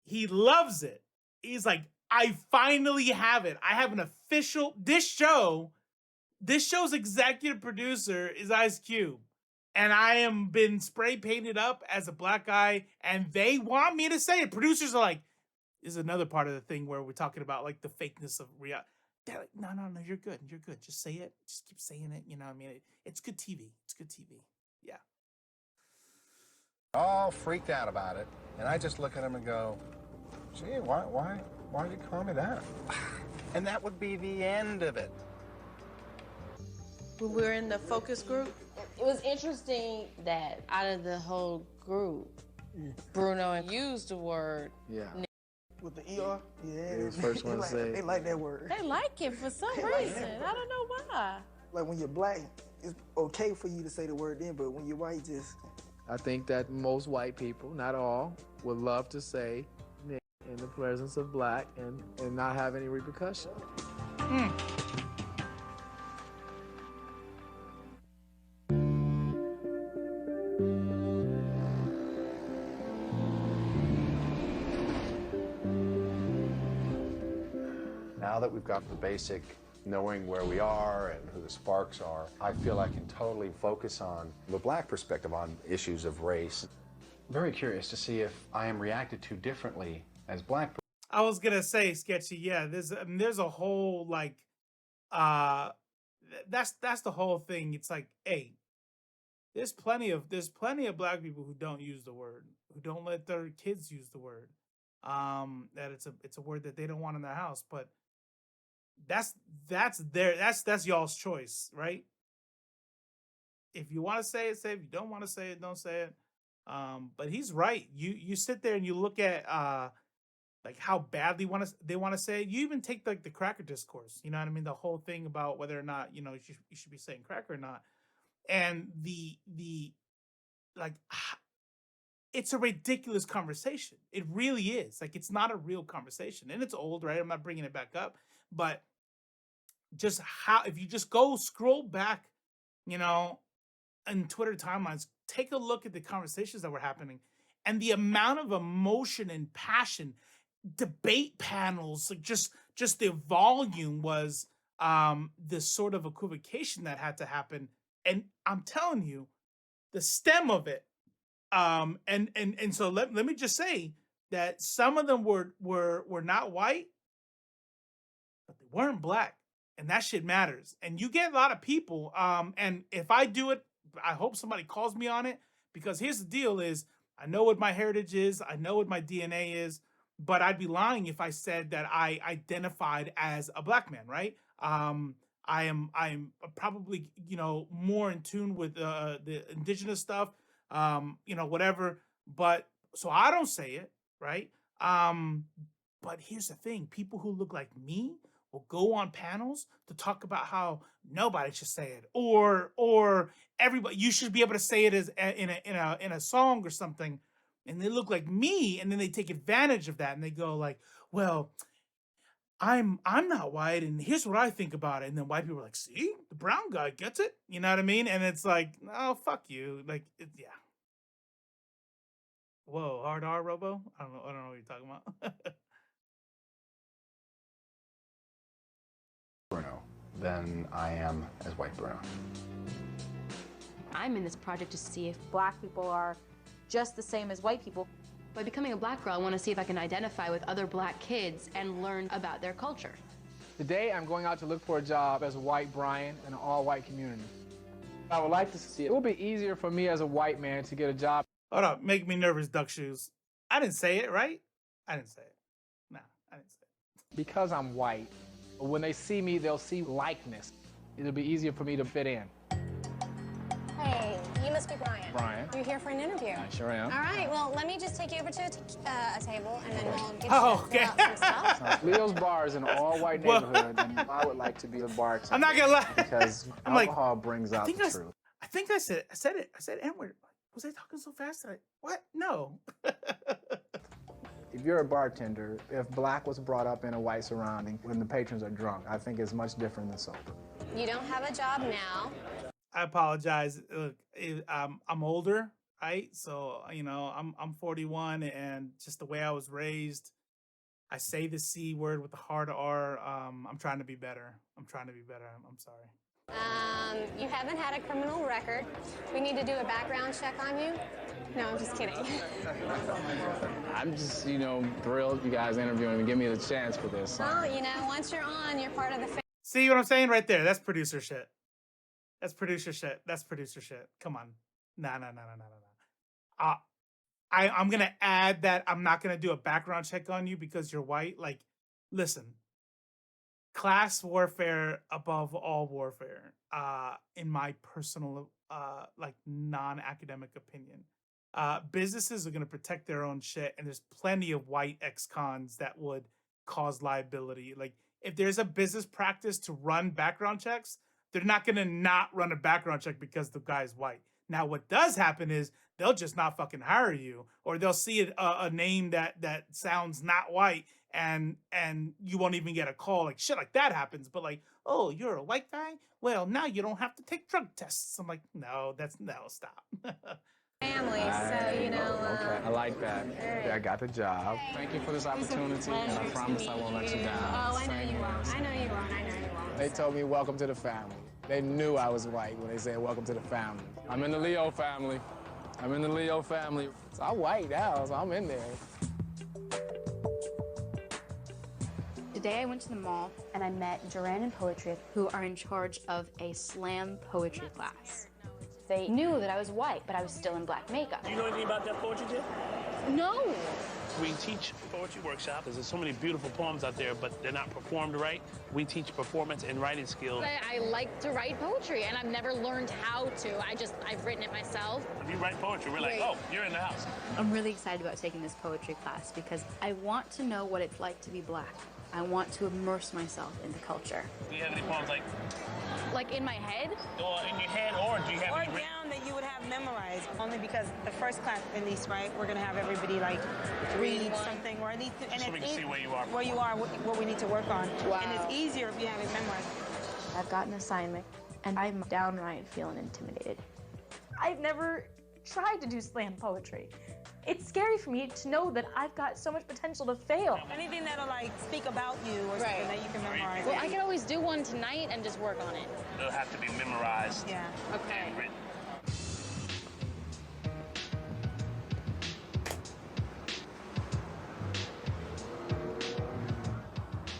He loves it. He's like, I finally have it. I have an official... This show's executive producer is Ice Cube. And I am been spray painted up as a black guy, and they want me to say it. Producers are like, this is another part of the thing where we're talking about like the fakeness of reality. They're like, no, you're good. You're good. Just say it. Just keep saying it. You know what I mean? It's good TV. It's good TV. Yeah. All freaked out about it, and I just look at him and go, gee, why did you call me that? And that would be the end of it. When we were in the focus group, it was interesting that out of the whole group, Bruno used the word. Yeah. With the ER? Yeah. He was the first one to say. They like that word. They like it for some reason. I don't know why. Like when you're black, it's okay for you to say the word then, but when you're white, just... I think that most white people, not all, would love to say Nick in the presence of black and not have any repercussion. Now that we've got the basic knowing where we are and who the sparks are, I feel I can totally focus on the black perspective on issues of race. Very curious to see if I am reacted to differently as black. I was gonna say, Sketchy, yeah, there's a whole like that's the whole thing. It's like, hey, there's plenty of black people who don't use the word, who don't let their kids use the word. That it's a word that they don't want in their house, but that's y'all's choice, right? If you want to say it, say it. If you don't want to say it, don't say it. But he's right. You sit there and you look at like how badly they want to say it. You even take like the cracker discourse, you know what I mean? The whole thing about whether or not, you know, you should be saying cracker or not. And the like, it's a ridiculous conversation. It really is. Like, it's not a real conversation, and it's old, right? I'm not bringing it back up, but just how, if you just go scroll back, you know, in Twitter timelines, take a look at the conversations that were happening and the amount of emotion and passion, debate panels, like just the volume was this sort of equivocation that had to happen. And I'm telling you, the stem of it, and so let me just say that some of them were not white, but they weren't black. And that shit matters. And you get a lot of people, and if I do it, I hope somebody calls me on it, because here's the deal is, I know what my heritage is, I know what my DNA is, but I'd be lying if I said that I identified as a black man, right? I'm probably, you know, more in tune with the indigenous stuff, you know, whatever. But so I don't say it, right? But here's the thing: people who look like me will go on panels to talk about how nobody should say it, or everybody, you should be able to say it as in a song or something, and they look like me, and then they take advantage of that, and they go like, well, I'm not white, and here's what I think about it. And then white people are like, see, the brown guy gets it, you know what I mean? And it's like, oh, fuck you, like, yeah. Whoa, hard R, Robo? I don't know what you're talking about. Bruno than I am as white Bruno. I'm in this project to see if black people are just the same as white people. By becoming a black girl, I want to see if I can identify with other black kids and learn about their culture. Today, I'm going out to look for a job as a white Brian in an all-white community. I would like to see it will be easier for me as a white man to get a job. Hold up, make me nervous, duck shoes. I didn't say it, right? I didn't say it. Nah, I didn't say it. Because I'm white, when they see me, they'll see likeness. It'll be easier for me to fit in. Hey, you must be Brian. Brian. You're here for an interview. I sure am. All right, well, let me just take you over to a table, and then we'll get okay. you some stuff. Leo's Bar is an all-white neighborhood, and I would like to be a bartender. I'm not gonna lie. Because alcohol brings out the truth. I think I said it. I said N-word. Was I talking so fast? What? No. If you're a bartender, if black was brought up in a white surrounding when the patrons are drunk, I think it's much different than sober. You don't have a job now. I apologize. Look, I'm older, right? So, you know, I'm 41, and just the way I was raised, I say the C word with the hard R. I'm trying to be better. I'm sorry. You haven't had a criminal record. We need to do a background check on you. No, I'm just kidding. I'm just, you know, thrilled you guys interviewing me, give me the chance for this. Well, you know, once you're on, you're part of the family. See what I'm saying right there? That's producer shit. Come on. No. I'm going to add that I'm not going to do a background check on you because you're white. Like, listen, class warfare above all warfare, in my personal, like, non-academic opinion. Businesses are going to protect their own shit, and there's plenty of white ex-cons that would cause liability. Like, if there's a business practice to run background checks, they're not going to not run a background check because the guy's white. Now, what does happen is they'll just not fucking hire you, or they'll see a name that sounds not white, and you won't even get a call. Like, shit like that happens. But like, oh, you're a white guy? Well, now you don't have to take drug tests. I'm like, no, stop. Family, so, you know. Okay, I like that. Right. Yeah, I got the job. Thank you for this opportunity, and I promise I won't let you down. Oh, I know you won't. They told me, welcome to the family. They knew I was white when they said, welcome to the family. I'm in the Leo family. So I'm white now, so I'm in there. Today I went to the mall and I met Duran and Poetry, who are in charge of a slam poetry class. They knew that I was white, but I was still in black makeup. Do you know anything about that poetry, Jim? No. We teach poetry workshop. There's so many beautiful poems out there, but they're not performed right. We teach performance and writing skills. I like to write poetry, and I've never learned how to. I've written it myself. If you write poetry, we're like, oh, you're in the house. I'm really excited about taking this poetry class because I want to know what it's like to be Black. I want to immerse myself in the culture. Do you have any poems like in my head? Or in your head, or do you have or any down that you would have memorized? Only because the first class, at least, right, we're gonna have everybody like read something, or at least, and so we can see where you are. Where you are, what we need to work on. Wow. And it's easier if you have it memorized. I've got an assignment, and I'm downright feeling intimidated. I've never tried to do slam poetry. It's scary for me to know that I've got so much potential to fail. Anything that'll like speak about you or something that you can memorize. Well, I can always do one tonight and just work on it. It'll have to be memorized. Yeah. Okay. And written.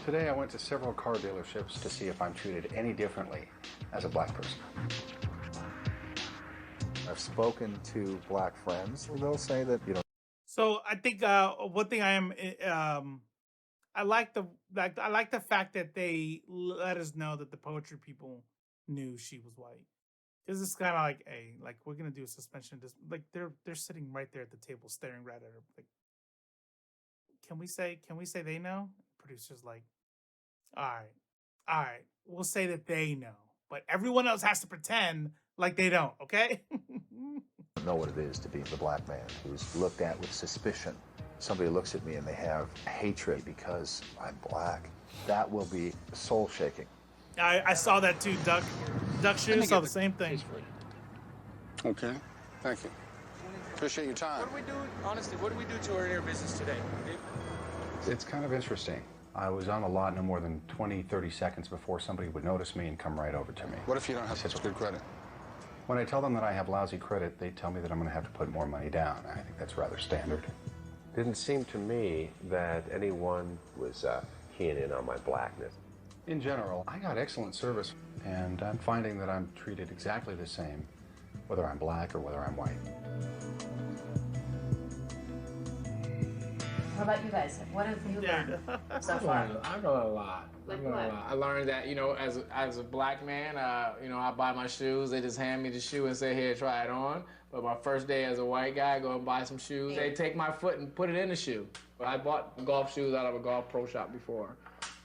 Today I went to several car dealerships to see if I'm treated any differently as a Black person. I've spoken to Black friends. They'll say that, you know. So I think one thing I like the fact that they let us know that the poetry people knew she was white. Because it's kind of like, hey, like we're gonna do a suspension. Like they're sitting right there at the table, staring right at her. Like, can we say they know? Producer's like, all right, we'll say that they know, but everyone else has to pretend like they don't. Okay. Know what it is to be the Black man who's looked at with suspicion. Somebody looks at me and they have hatred because I'm Black. That will be soul shaking. I saw that too. Duck Shoes saw the same thing. Okay, thank you. Appreciate your time. What do we do, honestly, what do we do to our inner business today? It's kind of interesting. I was on the lot no more than 20, 30 seconds before somebody would notice me and come right over to me. What if you don't have such good credit? When I tell them that I have lousy credit, they tell me that I'm going to have to put more money down. I think that's rather standard. Didn't seem to me that anyone was keying in on my Blackness. In general, I got excellent service, and I'm finding that I'm treated exactly the same, whether I'm Black or whether I'm white. How about you guys? What have you learned so far? I learned a lot. Like what? I learned that, you know, as a Black man, you know, I buy my shoes. They just hand me the shoe and say, here, try it on. But my first day as a white guy, go and buy some shoes. They take my foot and put it in the shoe. I bought golf shoes out of a golf pro shop before.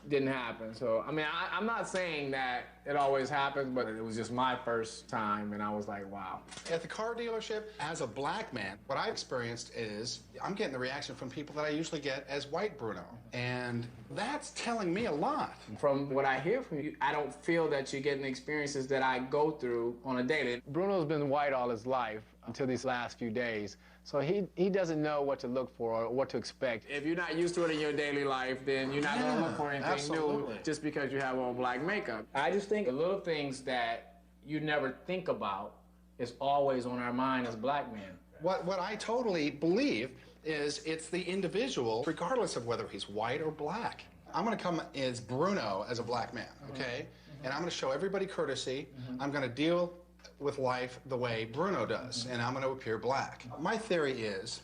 Didn't happen. So, I mean, I'm not saying that it always happens, but it was just my first time, and I was like, wow. At the car dealership, as a Black man, what I experienced is I'm getting the reaction from people that I usually get as white Bruno. And that's telling me a lot. From what I hear from you, I don't feel that you're getting the experiences that I go through on a daily. Bruno's been white all his life until these last few days. So he doesn't know what to look for or what to expect. If you're not used to it in your daily life, then you're not gonna look for anything new just because you have on Black makeup. I just think the little things that you never think about is always on our mind as Black men. What I totally believe is it's the individual, regardless of whether he's white or Black. I'm gonna come as Bruno as a Black man, okay? And I'm gonna show everybody courtesy. I'm gonna deal with life the way Bruno does, and I'm going to appear Black. My theory is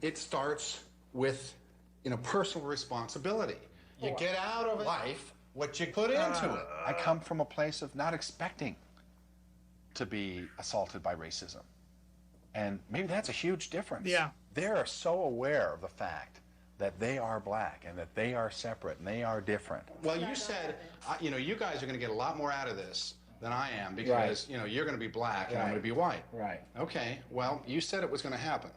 it starts with, you know, personal responsibility. You get out of life what you put into it. I come from a place of not expecting to be assaulted by racism. And maybe that's a huge difference. Yeah. They're so aware of the fact that they are Black and that they are separate and they are different. Well, you said, you know, you guys are going to get a lot more out of this than I am because, you know, you're going to be Black and I'm going to be white. Right. Okay, well, you said it was going to happen.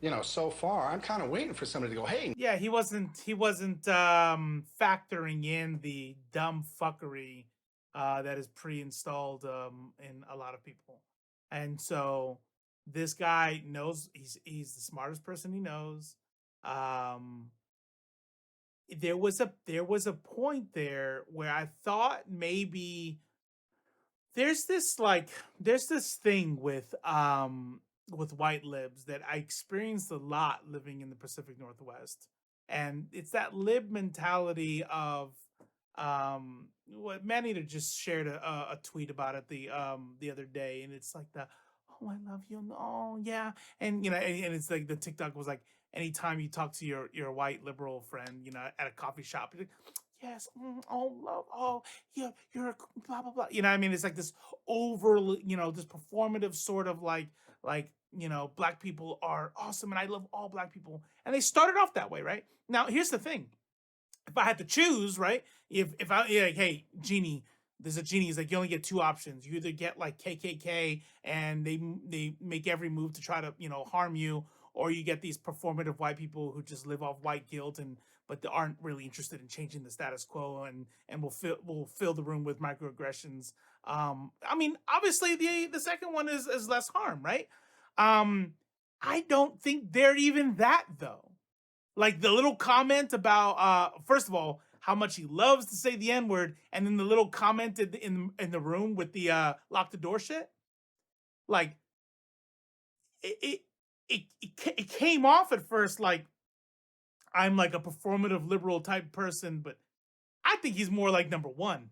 You know, so far, I'm kind of waiting for somebody to go, hey. Yeah, he wasn't factoring in the dumb fuckery that is pre-installed in a lot of people. And so this guy knows he's the smartest person he knows. There was a point there where I thought maybe there's this thing with white libs that I experienced a lot living in the Pacific Northwest. And it's that lib mentality of what Maneater just shared a tweet about it the other day, and it's like oh, I love you, oh yeah, and you know, and it's like the TikTok was like, anytime you talk to your white liberal friend, you know, at a coffee shop, you're like, yes, oh love, oh you're a blah blah blah. You know what I mean? It's like this you know, this performative sort of like you know, black people are awesome and I love all black people. And they started off that way, right? Now here's the thing. If I had to choose, right? If I like, hey, Genie, there's a genie. It's like you only get two options. You either get like KKK and they make every move to try to, you know, harm you, or you get these performative white people who just live off white guilt but they aren't really interested in changing the status quo and will fill the room with microaggressions. I mean, obviously the second one is less harm, right? I don't think they're even that though. Like the little comment about first of all, how much he loves to say the N-word, and then the little comment in the room with the lock the door shit. Like it came off at first like I'm like a performative liberal type person, but I think he's more like number one.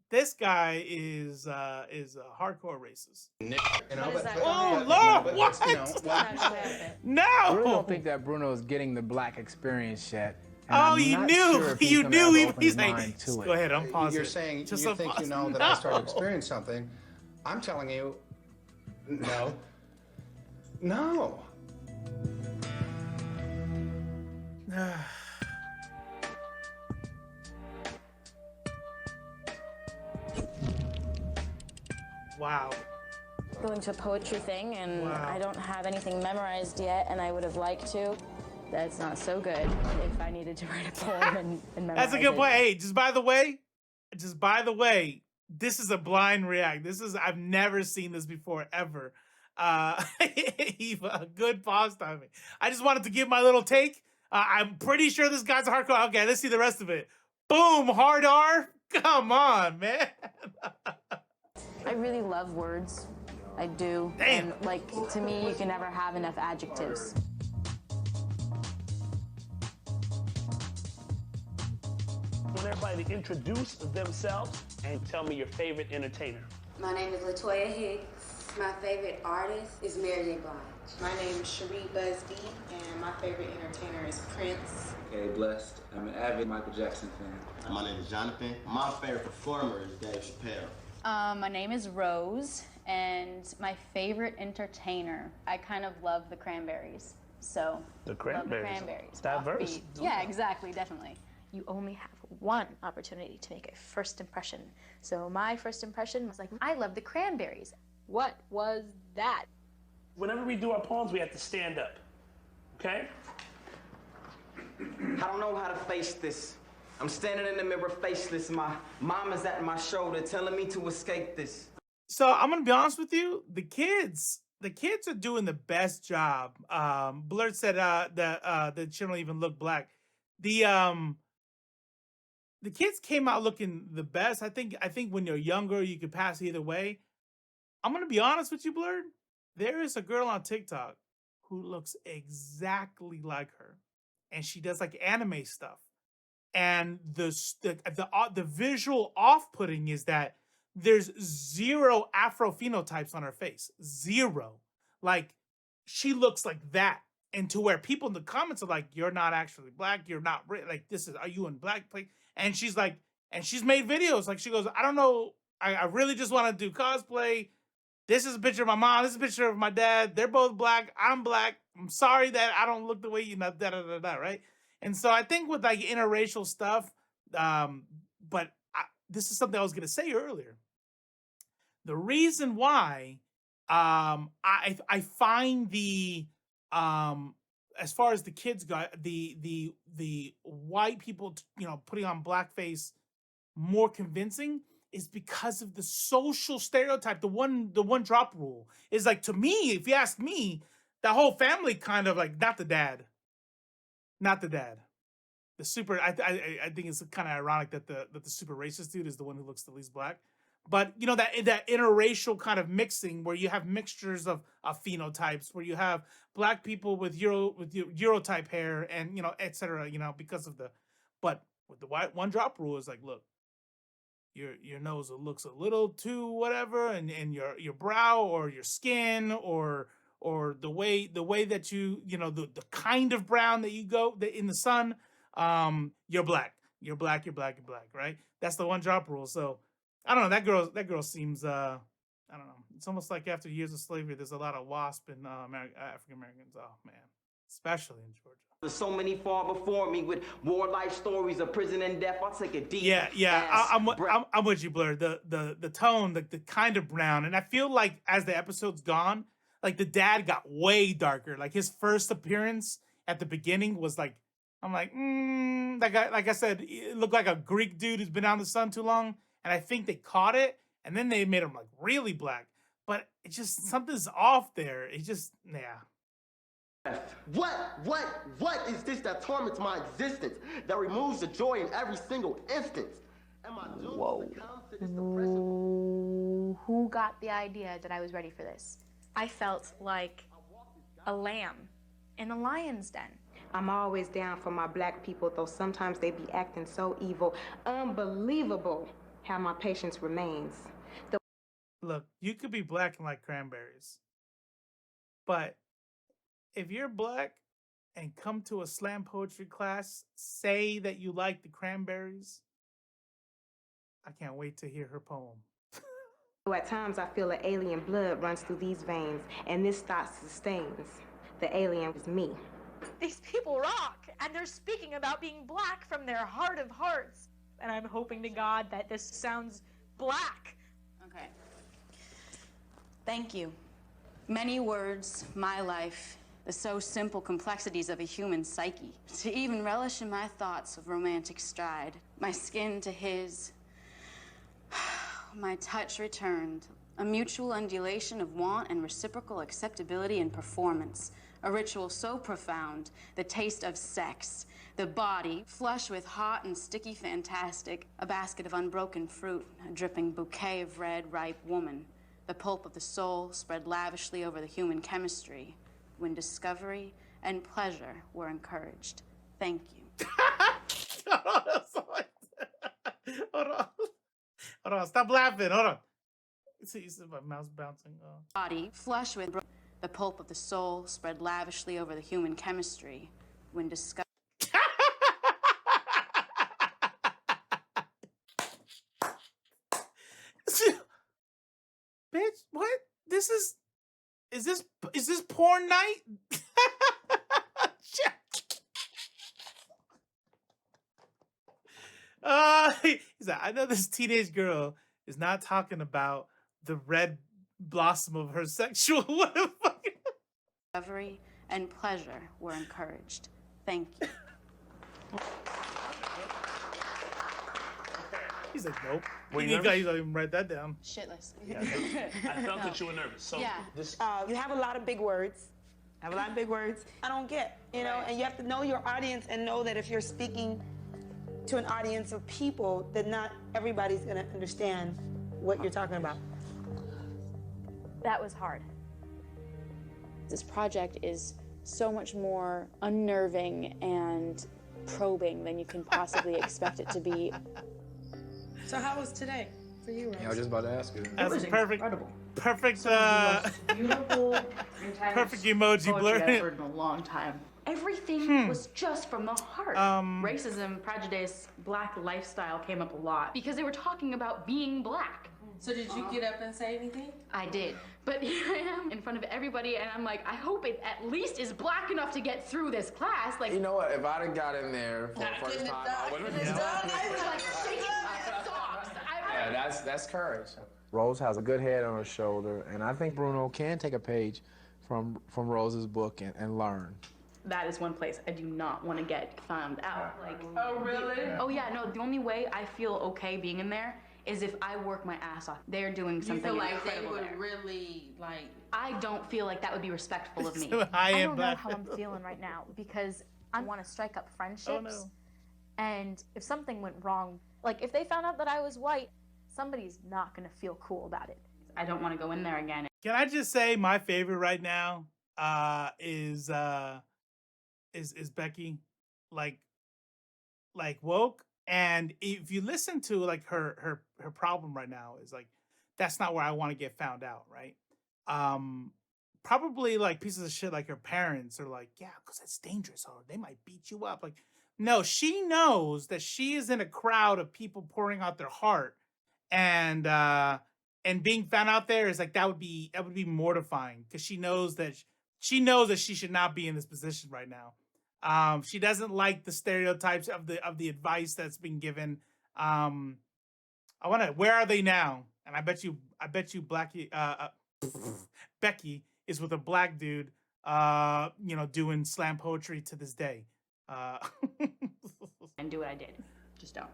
This guy is a hardcore racist. You know, oh Lord, what? You know, no. I really don't think that Bruno is getting the black experience yet. And Oh, I'm you not knew, sure if he's you gonna knew. ever open He's his like, mind to go it. ahead, unpause You're it. saying Just you think unpause you know it. that I started No. experiencing something. I'm telling you, no. No. Wow. Going to a poetry thing, and Wow. I don't have anything memorized yet, and I would have liked to. That's not so good if I needed to write a poem and memorize That's a good it. point. Hey, just by the way, this is a blind react. I've never seen this before ever. Eva, good pause timing. I just wanted to give my little take. I'm pretty sure this guy's a hardcore. Okay, let's see the rest of it. Boom, hard R. Come on, man. I really love words. I do. Damn. And like to me, you can never have enough adjectives. I want everybody to introduce themselves and tell me your favorite entertainer. My name is Latoya Hicks. My favorite artist is Mary J. Blige. My name is Cherie Busby, and my favorite entertainer is Prince. Okay, blessed. I'm an avid Michael Jackson fan. My name is Jonathan. My favorite performer is Dave Chappelle. My name is Rose, and my favorite entertainer, I kind of love the Cranberries. So, The Cranberries. Love the Cranberries. Diverse. Offbeat. Yeah, exactly, definitely. You only have one opportunity to make a first impression. So my first impression was like, I love the Cranberries. What was that? Whenever we do our poems, we have to stand up. Okay? I don't know how to face this. I'm standing in the mirror faceless. My mom is at my shoulder telling me to escape this. So I'm gonna be honest with you. The kids are doing the best job. Blurt said the children don't even look black. The kids came out looking the best. I think when you're younger, you could pass either way. I'm gonna be honest with you, Blurred. There is a girl on TikTok who looks exactly like her, and she does like anime stuff. And the visual off-putting is that there's zero Afro phenotypes on her face, zero. Like she looks like that, and to where people in the comments are like, "You're not actually black. You're not like this is. Are you in black?" And she's like, and she's made videos. Like she goes, "I don't know. I really just want to do cosplay. This is a picture of my mom. This is a picture of my dad. They're both black. I'm black. I'm sorry that I don't look the way you know, right?" And so I think with like interracial stuff, this is something I was going to say earlier. The reason why I find the as far as the kids go, the white people, putting on blackface more convincing is because of the social stereotype. The one drop rule is like, to me, if you ask me, the whole family kind of like, not the dad. The super, I think it's kind of ironic that the super racist dude is the one who looks the least black. But that interracial kind of mixing where you have mixtures of phenotypes, where you have black people with Euro type hair and et cetera, because of but with the white one drop rule is like, look, your nose looks a little too whatever, and your brow or your skin or or the way that the kind of brown that you go in the sun, you're black. You're black, you're black, you're black, right? That's the one drop rule. So I don't know. That girl seems I don't know. It's almost like after years of slavery, there's a lot of WASP in African Americans. Oh man, especially in Georgia. There's so many far before me with war life stories of prison and death. I'll take a deep I'm with you, Blur. The tone, the kind of brown, and I feel like as the episode's gone, like the dad got way darker. Like his first appearance at the beginning was like, I'm like, that guy, like I said, it looked like a Greek dude who's been out in the sun too long, and I think they caught it, and then they made him like really black. But it just something's off there. It just What is this that torments my existence, that removes the joy in every single instance? Am I doomed to succumb to this depressing? Who got the idea that I was ready for this? I felt like a lamb in a lion's den. I'm always down for my black people, though sometimes they be acting so evil. Unbelievable how my patience remains. Look, you could be black and like cranberries, but if you're black and come to a slam poetry class, say that you like the cranberries, I can't wait to hear her poem. At times I feel an alien blood runs through these veins, and this thought sustains. The alien is me. These people rock, and they're speaking about being black from their heart of hearts. And I'm hoping to God that this sounds black. Okay. Thank you. Many words, my life, the so simple complexities of a human psyche. To even relish in my thoughts of romantic stride, my skin to his, my touch returned, a mutual undulation of want and reciprocal acceptability and performance, a ritual so profound, the taste of sex, the body flush with hot and sticky fantastic, a basket of unbroken fruit, a dripping bouquet of red, ripe woman, the pulp of the soul spread lavishly over the human chemistry, when discovery and pleasure were encouraged. Thank you. Hold on, stop laughing. Hold on. See my mouse bouncing. Body flush with the pulp of the soul spread lavishly over the human chemistry, when discovery. Bitch, what? This is this porn night? He's like, I know this teenage girl is not talking about the red blossom of her sexual. What the fuck? Discovery and pleasure were encouraged. Thank you. He's like, nope. Were you He's nervous? not even write that down. Shitless. Yeah, I felt that you were nervous. So Yeah. this. You have a lot of big words. I don't get, and you have to know your audience and know that if you're speaking to an audience of people, that not everybody's gonna understand what you're talking about. That was hard. This project is so much more unnerving and probing than you can possibly expect it to be. So how was today for you, Rose? Yeah, I was just about to ask you. That's perfect. Incredible. Perfect. Beautiful, Perfect emoji blur. I've heard in a long time. Everything was just from the heart. Racism, prejudice, black lifestyle came up a lot because they were talking about being black. So did you get up and say anything? I did. But here I am in front of everybody, and I'm like, I hope it at least is black enough to get through this class. Like, You know what? If I'd have got in there for the first time, I would have. like shaking my socks. Yeah, that's courage. Rose has a good head on her shoulder, and I think Bruno can take a page from Rose's book and learn. That is one place I do not want to get found out. Like, Oh, really? Oh yeah, no. The only way I feel okay being in there is if I work my ass off. They're doing something You feel like they incredible would there. really like. I don't feel like that would be respectful of me. I don't know how I'm feeling right now because I want to strike up friendships. And if something went wrong, like if they found out that I was white, somebody's not going to feel cool about it. I don't want to go in there again. Can I just say my favorite right now is Becky, like woke. And if you listen to like her problem right now is like, that's not where I want to get found out, right? probably like pieces of shit like her parents are like, yeah, because it's dangerous or they might beat you up. Like, no, she knows that she is in a crowd of people pouring out their heart, and being found out there is like that would be mortifying because she knows that she should not be in this position right now. She doesn't like the stereotypes of the advice that's been given. Where are they now? And I bet you Blackie Becky is with a black dude doing slam poetry to this day. And do what I did. Just don't.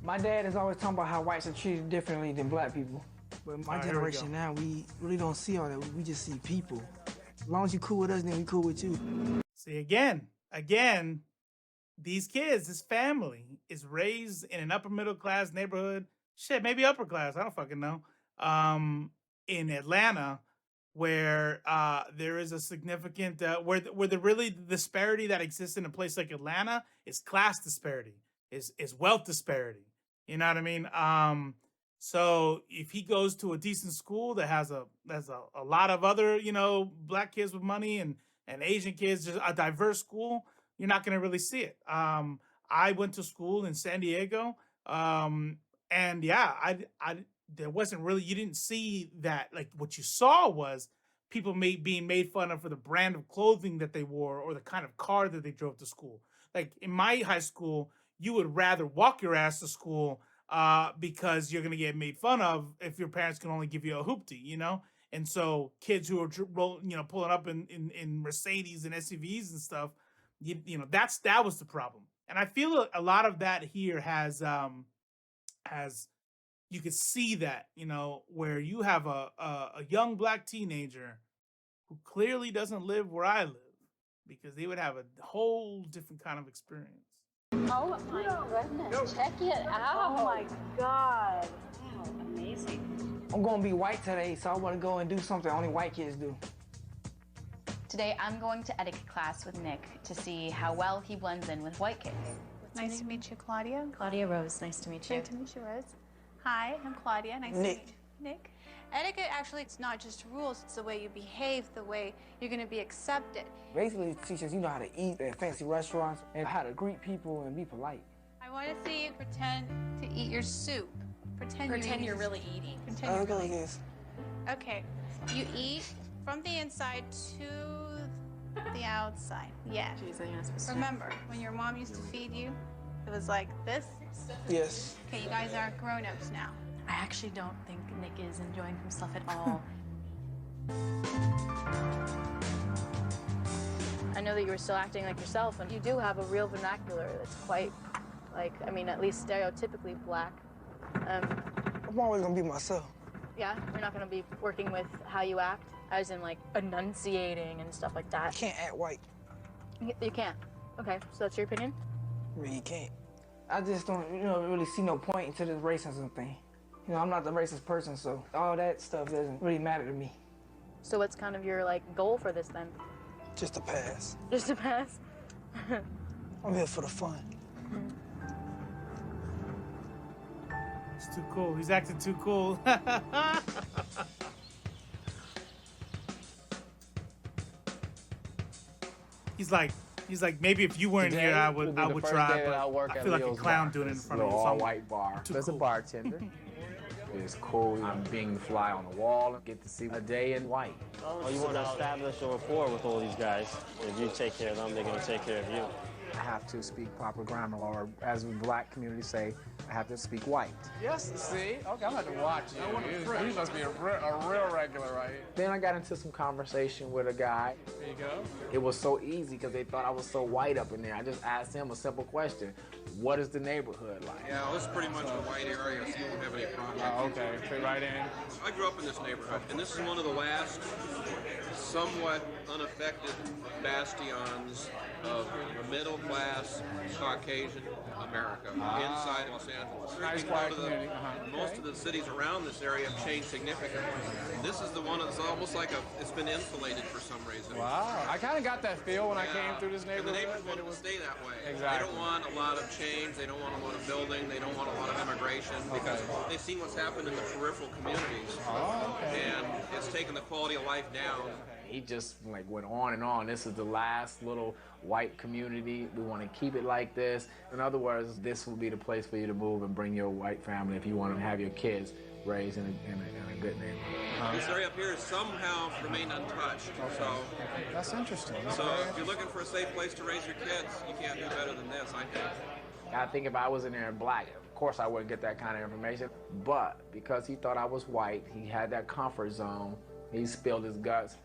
My dad is always talking about how whites are treated differently than black people. But my generation now, we really don't see all that. We just see people. As long as you cool with us, then we cool with you. See, again, these kids, this family is raised in an upper middle class neighborhood. Shit, maybe upper class. I don't fucking know. In Atlanta, where there is a significant where the really disparity that exists in a place like Atlanta is class disparity, is wealth disparity. You know what I mean? So if he goes to a decent school that has a lot of other black kids with money and Asian kids, just a diverse school, you're not gonna really see it. I went to school in San Diego, and yeah, there wasn't really, you didn't see that. Like what you saw was people being made fun of for the brand of clothing that they wore or the kind of car that they drove to school. Like in my high school, you would rather walk your ass to school because you're gonna get made fun of if your parents can only give you a hoopty, And so kids who are pulling up in Mercedes and SUVs and stuff, that was the problem. And I feel a lot of that here has you could see that, where you have a young black teenager who clearly doesn't live where I live, because they would have a whole different kind of experience. Oh my goodness, check it out. Oh my God. Wow, amazing. I'm gonna be white today, so I wanna go and do something only white kids do. Today, I'm going to etiquette class with Nick to see how well he blends in with white kids. Nice to meet you, Claudia. Claudia Rose, nice to meet you. Great to meet you, Rose. Hi, I'm Claudia. Nice to meet you. Nick. Etiquette, actually, it's not just rules. It's the way you behave, the way you're going to be accepted. Basically, it teaches you how to eat at fancy restaurants and how to greet people and be polite. I want to see you pretend to eat your soup. Pretend you're really eating. Pretend you're really eating. Okay, you eat from the inside to the outside. Yeah. Jeez, remember, when your mom used to feed you, it was like this? Yes. Okay, you guys are grown-ups now. I actually don't think Nick is enjoying himself at all. I know that you were still acting like yourself, and you do have a real vernacular that's quite, at least stereotypically black. I'm always gonna be myself. Yeah, you're not gonna be working with how you act, as in enunciating and stuff like that. I can't act white. You can't. Okay, so that's your opinion? You can't. I just don't, really see no point into this racism thing. I'm not the racist person, so all that stuff doesn't really matter to me. So what's kind of your goal for this then? Just to pass. Just to pass? I'm here for the fun. It's too cool. He's acting too cool. He's like, maybe if you weren't here, I would try, but I feel like a clown doing it in front of you. All white bar. There's a bartender. It's cool. I'm being the fly on the wall and get to see a day in white. Oh, you want to establish a rapport with all these guys. If you take care of them, they're going to take care of you. I have to speak proper grammar, or as we black community say, I have to speak white. Yes, see? Okay, I'm about to watch you. You must be a real regular, right? Then I got into some conversation with a guy. There you go. It was so easy because they thought I was so white up in there. I just asked him a simple question. What is the neighborhood like? Yeah, this is pretty much a white area, so you won't have any problems. Oh, okay. Fit right in. I grew up in this neighborhood, and this is one of the last somewhat unaffected bastions of the middle class, Caucasian America inside Los Angeles. Nice quiet community. Most of the cities around this area have changed significantly. This is the one that's almost like it's been insulated for some reason. Wow, I kind of got that feel when I came through this neighborhood. And the neighbors want it to stay that way. Exactly. They don't want a lot of change. They don't want a lot of building. They don't want a lot of immigration because they've seen what's happened in the peripheral communities. And it's taken the quality of life down. He just like went on and on. This is the last little white community. We want to keep it like this. In other words, this will be the place for you to move and bring your white family if you want to have your kids raised in a good neighborhood. This area up here has somehow remained untouched. So that's interesting. So if you're looking for a safe place to raise your kids, you can't do better than this, I think. I think if I was in there black, of course I wouldn't get that kind of information. But because he thought I was white, he had that comfort zone. He spilled his guts.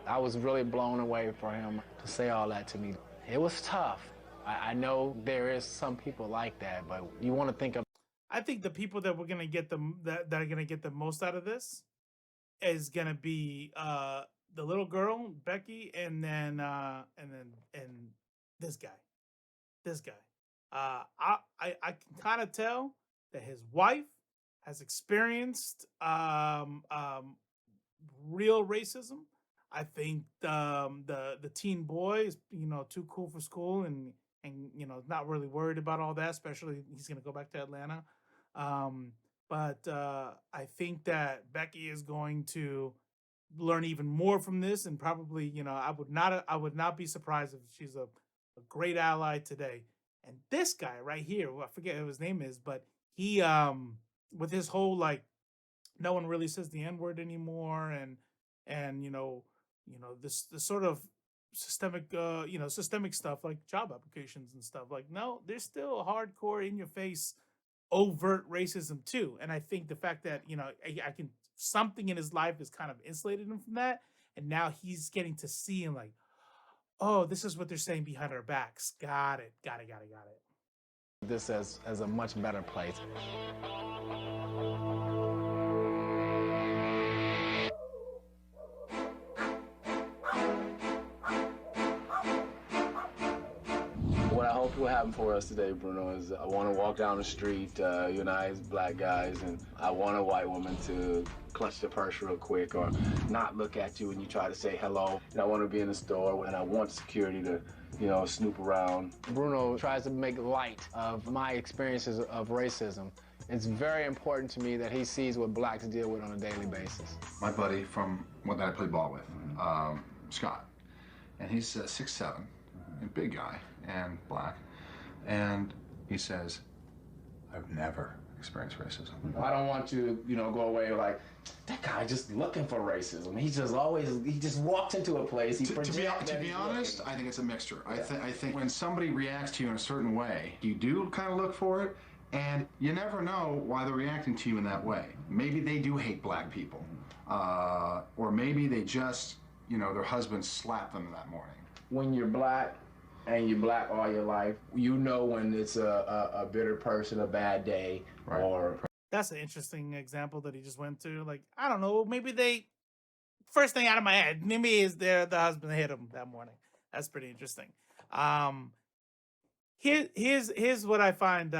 I was really blown away for him to say all that to me. It was tough. I know there is some people like that, but you want to think of. I think the people that we're gonna get that are gonna get the most out of this is gonna be the little girl Becky, and then this guy. I can kind of tell that his wife has experienced real racism. I think the teen boy is, too cool for school and not really worried about all that, especially he's going to go back to Atlanta. But I think that Becky is going to learn even more from this, and probably, I would not be surprised if she's a great ally today. And this guy right here, I forget what his name is, but he with his whole like no one really says the N-word anymore, and this sort of systemic systemic stuff like job applications and stuff. Like, no, there's still hardcore in your face overt racism too. And I think the fact that I can something in his life has kind of insulated him from that, and now he's getting to see and like, oh, this is what they're saying behind our backs. Got it. This as a much better place. What I hope will happen for us today, Bruno, is I want to walk down the street, you and I as black guys, and I want a white woman to clutch the purse real quick or not look at you when you try to say hello. And I want to be in the store, and I want security to, snoop around. Bruno tries to make light of my experiences of racism. It's very important to me that he sees what blacks deal with on a daily basis. My buddy from that I play ball with, Scott, and he's 6'7", a big guy and black, and he says, I've never experienced racism. I don't want you to, go away like, that guy just looking for racism. He just walks into a place, he projects. To be honest, I think it's a mixture. Yeah. I think when somebody reacts to you in a certain way, you do kind of look for it, and you never know why they're reacting to you in that way. Maybe they do hate black people, or maybe they just, their husband slapped them that morning. When you're black, and you're black all your life, when it's a bitter person, a bad day, right. Or... That's an interesting example that he just went to. Like, I don't know, maybe first thing out of my head, maybe is the husband hit him that morning. That's pretty interesting. Here's what I find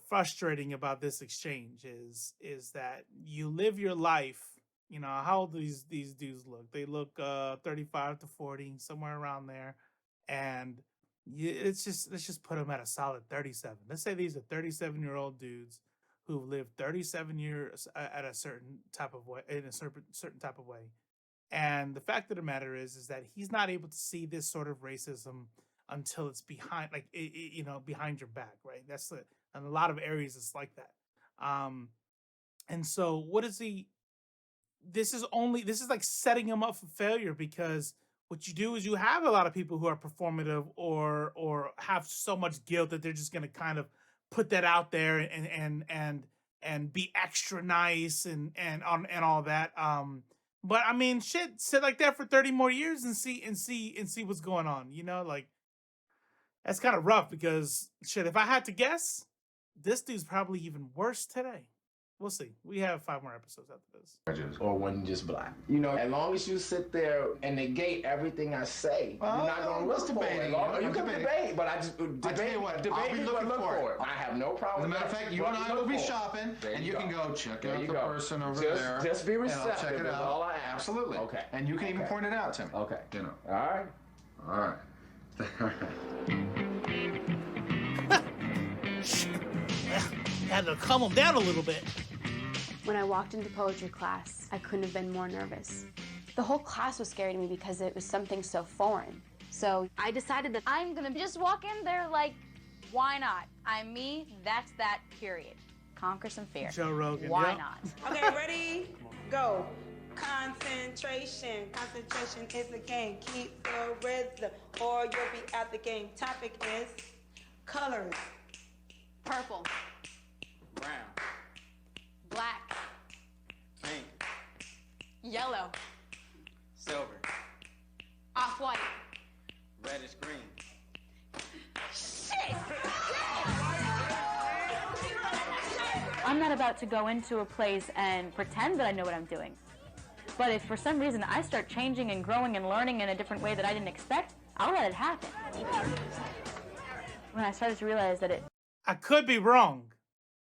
frustrating about this exchange is that you live your life, how old these dudes look. They look 35 to 40, somewhere around there. And let's just put them at a solid 37. Let's say these are 37-year-old dudes who've lived 37 years at a certain type of way, in a certain type of way. And the fact of the matter is that he's not able to see this sort of racism until it's behind, like, behind your back, right? That's in a lot of areas it's like that. And so what is this is like setting him up for failure, because what you do is you have a lot of people who are performative or have so much guilt that they're just going to kind of put that out there and be extra nice and all that. But I mean, shit, sit like that for 30 more years and see what's going on. Like, that's kind of rough, because shit, if I had to guess, this dude's probably even worse today. We'll see. We have 5 more episodes after this. Or when just black. You know, as long as you sit there and negate everything I say, you're not going to look for it. You can debate, but I just debate me, but look for it. I have no problem As a matter of fact, you and I will be shopping, and you can go check out the person over there. Just be receptive. Check it out. All I ask. Absolutely. Okay. And you can even point it out to me. Okay. You know. All right. All right. Had to calm him down a little bit. When I walked into poetry class, I couldn't have been more nervous. The whole class was scary to me because it was something so foreign. So I decided that I'm gonna just walk in there like, why not? I'm me, that's that, period. Conquer some fear. Joe Rogan. Why yep. not? Okay, ready? Go. Concentration. Concentration is the game. Keep the rhythm or you'll be out the game. Topic is colors. Purple. Brown. Black. Pink. Yellow. Silver. Off-white. Reddish green. Shit! I'm not about to go into a place and pretend that I know what I'm doing. But if for some reason I start changing and growing and learning in a different way that I didn't expect, I'll let it happen. When I started to realize that I could be wrong.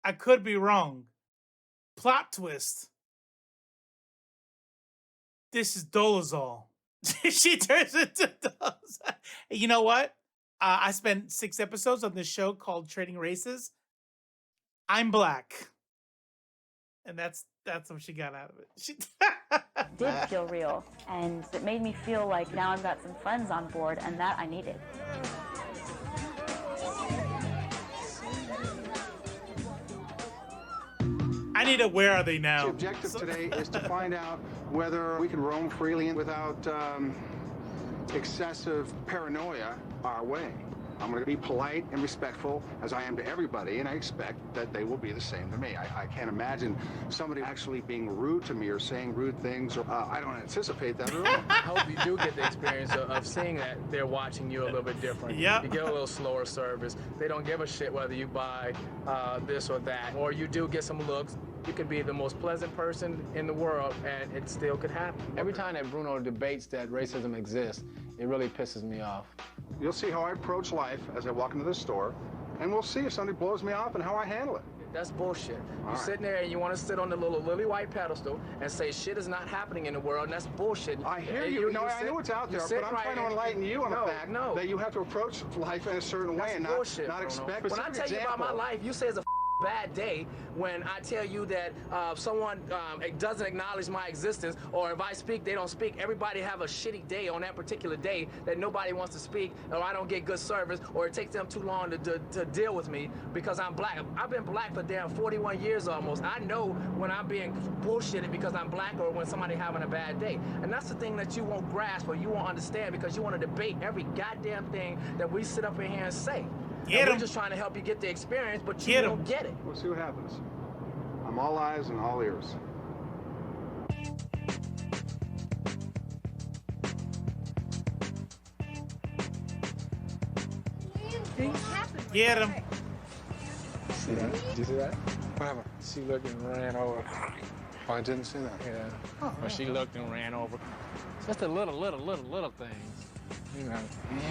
I could be wrong. Plot twist. This is Dolazol. She turns into Dolazol. You know what? I spent 6 episodes on this show called Trading Races. I'm black. And that's what she got out of it. She did feel real. And it made me feel like now I've got some friends on board, and that I needed. I need a where are they now? The objective today is to find out whether we can roam freely and without excessive paranoia our way. I'm going to be polite and respectful as I am to everybody, and I expect that they will be the same to me. I can't imagine somebody actually being rude to me or saying rude things. Or I don't anticipate that at all. I hope you do get the experience of seeing that they're watching you a little bit different. Yep. You get a little slower service. They don't give a shit whether you buy this or that, or you do get some looks. You could be the most pleasant person in the world, and it still could happen. Every time that Bruno debates that racism exists, it really pisses me off. You'll see how I approach life as I walk into the store, and we'll see if somebody blows me off and how I handle it. That's bullshit. You're right. sitting there and you want to sit on the little lily white pedestal and say shit is not happening in the world, and that's bullshit. I hear you. No, I know it's out there, but I'm trying to enlighten you on the fact that you have to approach life in a certain way and bullshit, not Bruno. expect. When I tell you about my life, you say it's a bad day when I tell you that someone doesn't acknowledge my existence, or if I speak, they don't speak. Everybody have a shitty day on that particular day that nobody wants to speak, or I don't get good service, or it takes them too long to deal with me because I'm black. I've been black for damn 41 years almost. I know when I'm being bullshitted because I'm black or when somebody having a bad day. And that's the thing that you won't grasp or you won't understand because you want to debate every goddamn thing that we sit up in here and say. We're just trying to help you get the experience, but you don't get it. We'll see what happens. I'm all eyes and all ears. Get him. See that? Did you see that? What happened? She looked and ran over. Oh, I didn't see that. Yeah. Or she looked and ran over. Just the little things. You know.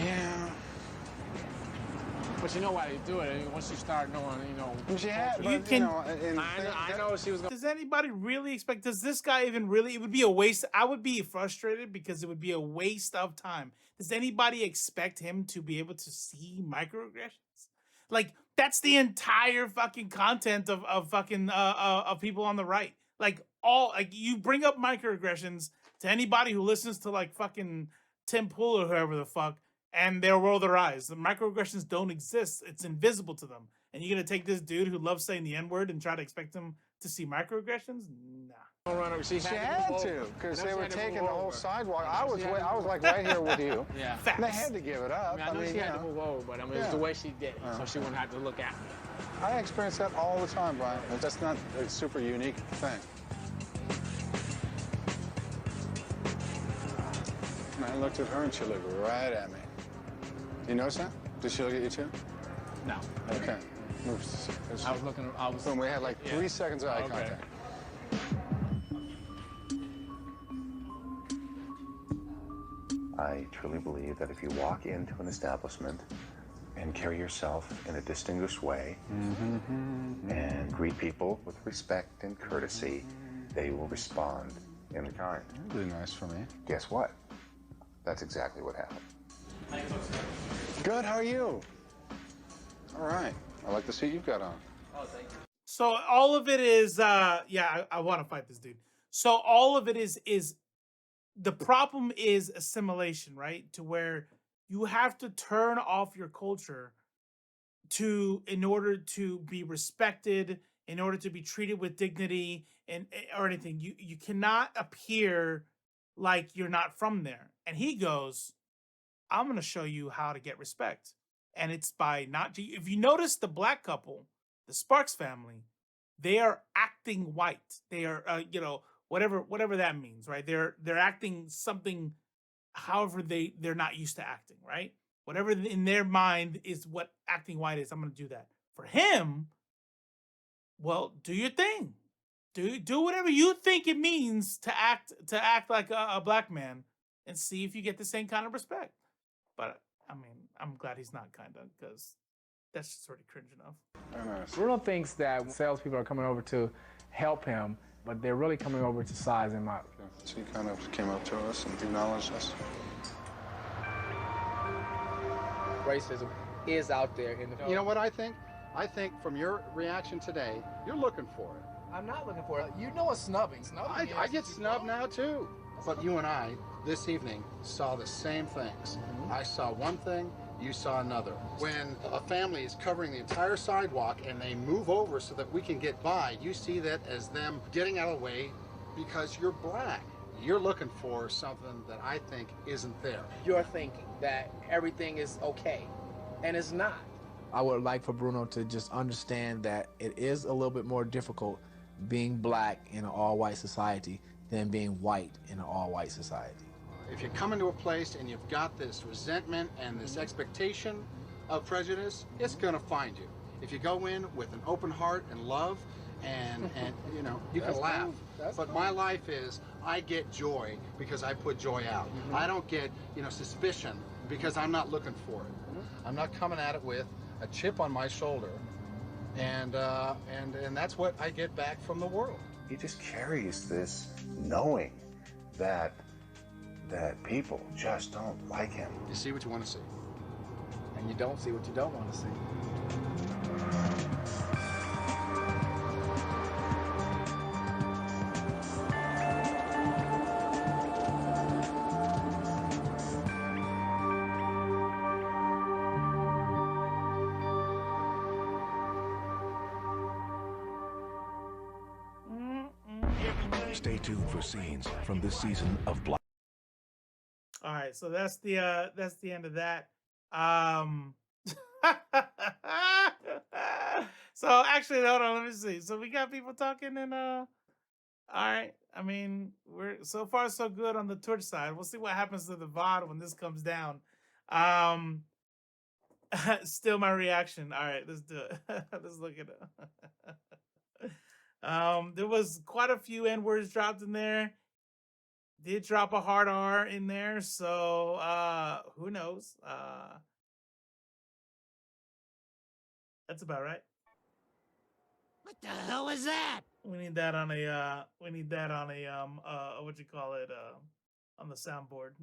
Yeah. But you know why they do it. Once you start knowing, you know. She had, You but, can- I know she was going. Does anybody really expect? Does this guy even really? It would be a waste. I would be frustrated because it would be a waste of time. Does anybody expect him to be able to see microaggressions? Like that's the entire fucking content of fucking of people on the right. Like you bring up microaggressions to anybody who listens to like fucking Tim Pool or whoever the fuck, and they'll roll their eyes. The microaggressions don't exist. It's invisible to them. And you're gonna take this dude who loves saying the N-word and try to expect him to see microaggressions? Nah. She had to, because they were taking the whole sidewalk. I was like right here with you. Yeah. And they had to give it up. I know she had to move over, but it's the way she did it, so she wouldn't have to look at me. I experience that all the time, Brian. That's not a super unique thing. And I looked at her and she looked right at me. You notice that? Did she look at you too? No. Okay. I was looking. When we had like 3 seconds of eye contact. I truly believe that if you walk into an establishment and carry yourself in a distinguished way and greet people with respect and courtesy, they will respond in kind. Really nice for me. Guess what? That's exactly what happened. Good, how are you? All right. I like the suit you've got on. Oh, thank you. So all of it is, yeah, I want to fight this dude. So all of it is the problem is assimilation, right? To where you have to turn off your culture in order to be respected, in order to be treated with dignity and or anything. You cannot appear like you're not from there. And he goes, I'm going to show you how to get respect. And it's by not, if you notice the black couple, the Sparks family, they are acting white. They are, whatever that means, right? They're acting something, however they're not used to acting, right? Whatever in their mind is what acting white is, I'm going to do that. For him, well, do your thing. Do whatever you think it means to act like a black man, and see if you get the same kind of respect. But I mean, I'm glad he's not kind of, because that's just already cringe enough. Bruno thinks that salespeople are coming over to help him, but they're really coming over to size him out. So he kind of came up to us and acknowledged us. Racism is out there in the... You know what I think? I think from your reaction today, you're looking for it. I'm not looking for it. You know it's snubbing. I get snubbed now too. But you and I, this evening, saw the same things. I saw one thing, you saw another. When a family is covering the entire sidewalk and they move over so that we can get by, you see that as them getting out of the way because you're black. You're looking for something that I think isn't there. You're thinking that everything is okay, and it's not. I would like for Bruno to just understand that it is a little bit more difficult being black in an all-white society than being white in an all-white society. If you come into a place and you've got this resentment and this expectation of prejudice, it's going to find you. If you go in with an open heart and love, and you know, you can laugh. But my life is, I get joy because I put joy out. I don't get, suspicion because I'm not looking for it. I'm not coming at it with a chip on my shoulder, and that's what I get back from the world. He just carries this knowing that people just don't like him. You see what you want to see. And you don't see what you don't want to see. Stay tuned for scenes from this season of Black. All right, so that's the end of that. So actually, hold on, let me see. So we got people talking, and all right. I mean, we're so far so good on the Twitch side. We'll see what happens to the VOD when this comes down. Still my reaction. All right, let's do it. Let's look at it. There was quite a few N-words dropped in there. Did drop a hard R in there, so who knows? That's about right. What the hell is that? We need that on a what you call it, on the soundboard.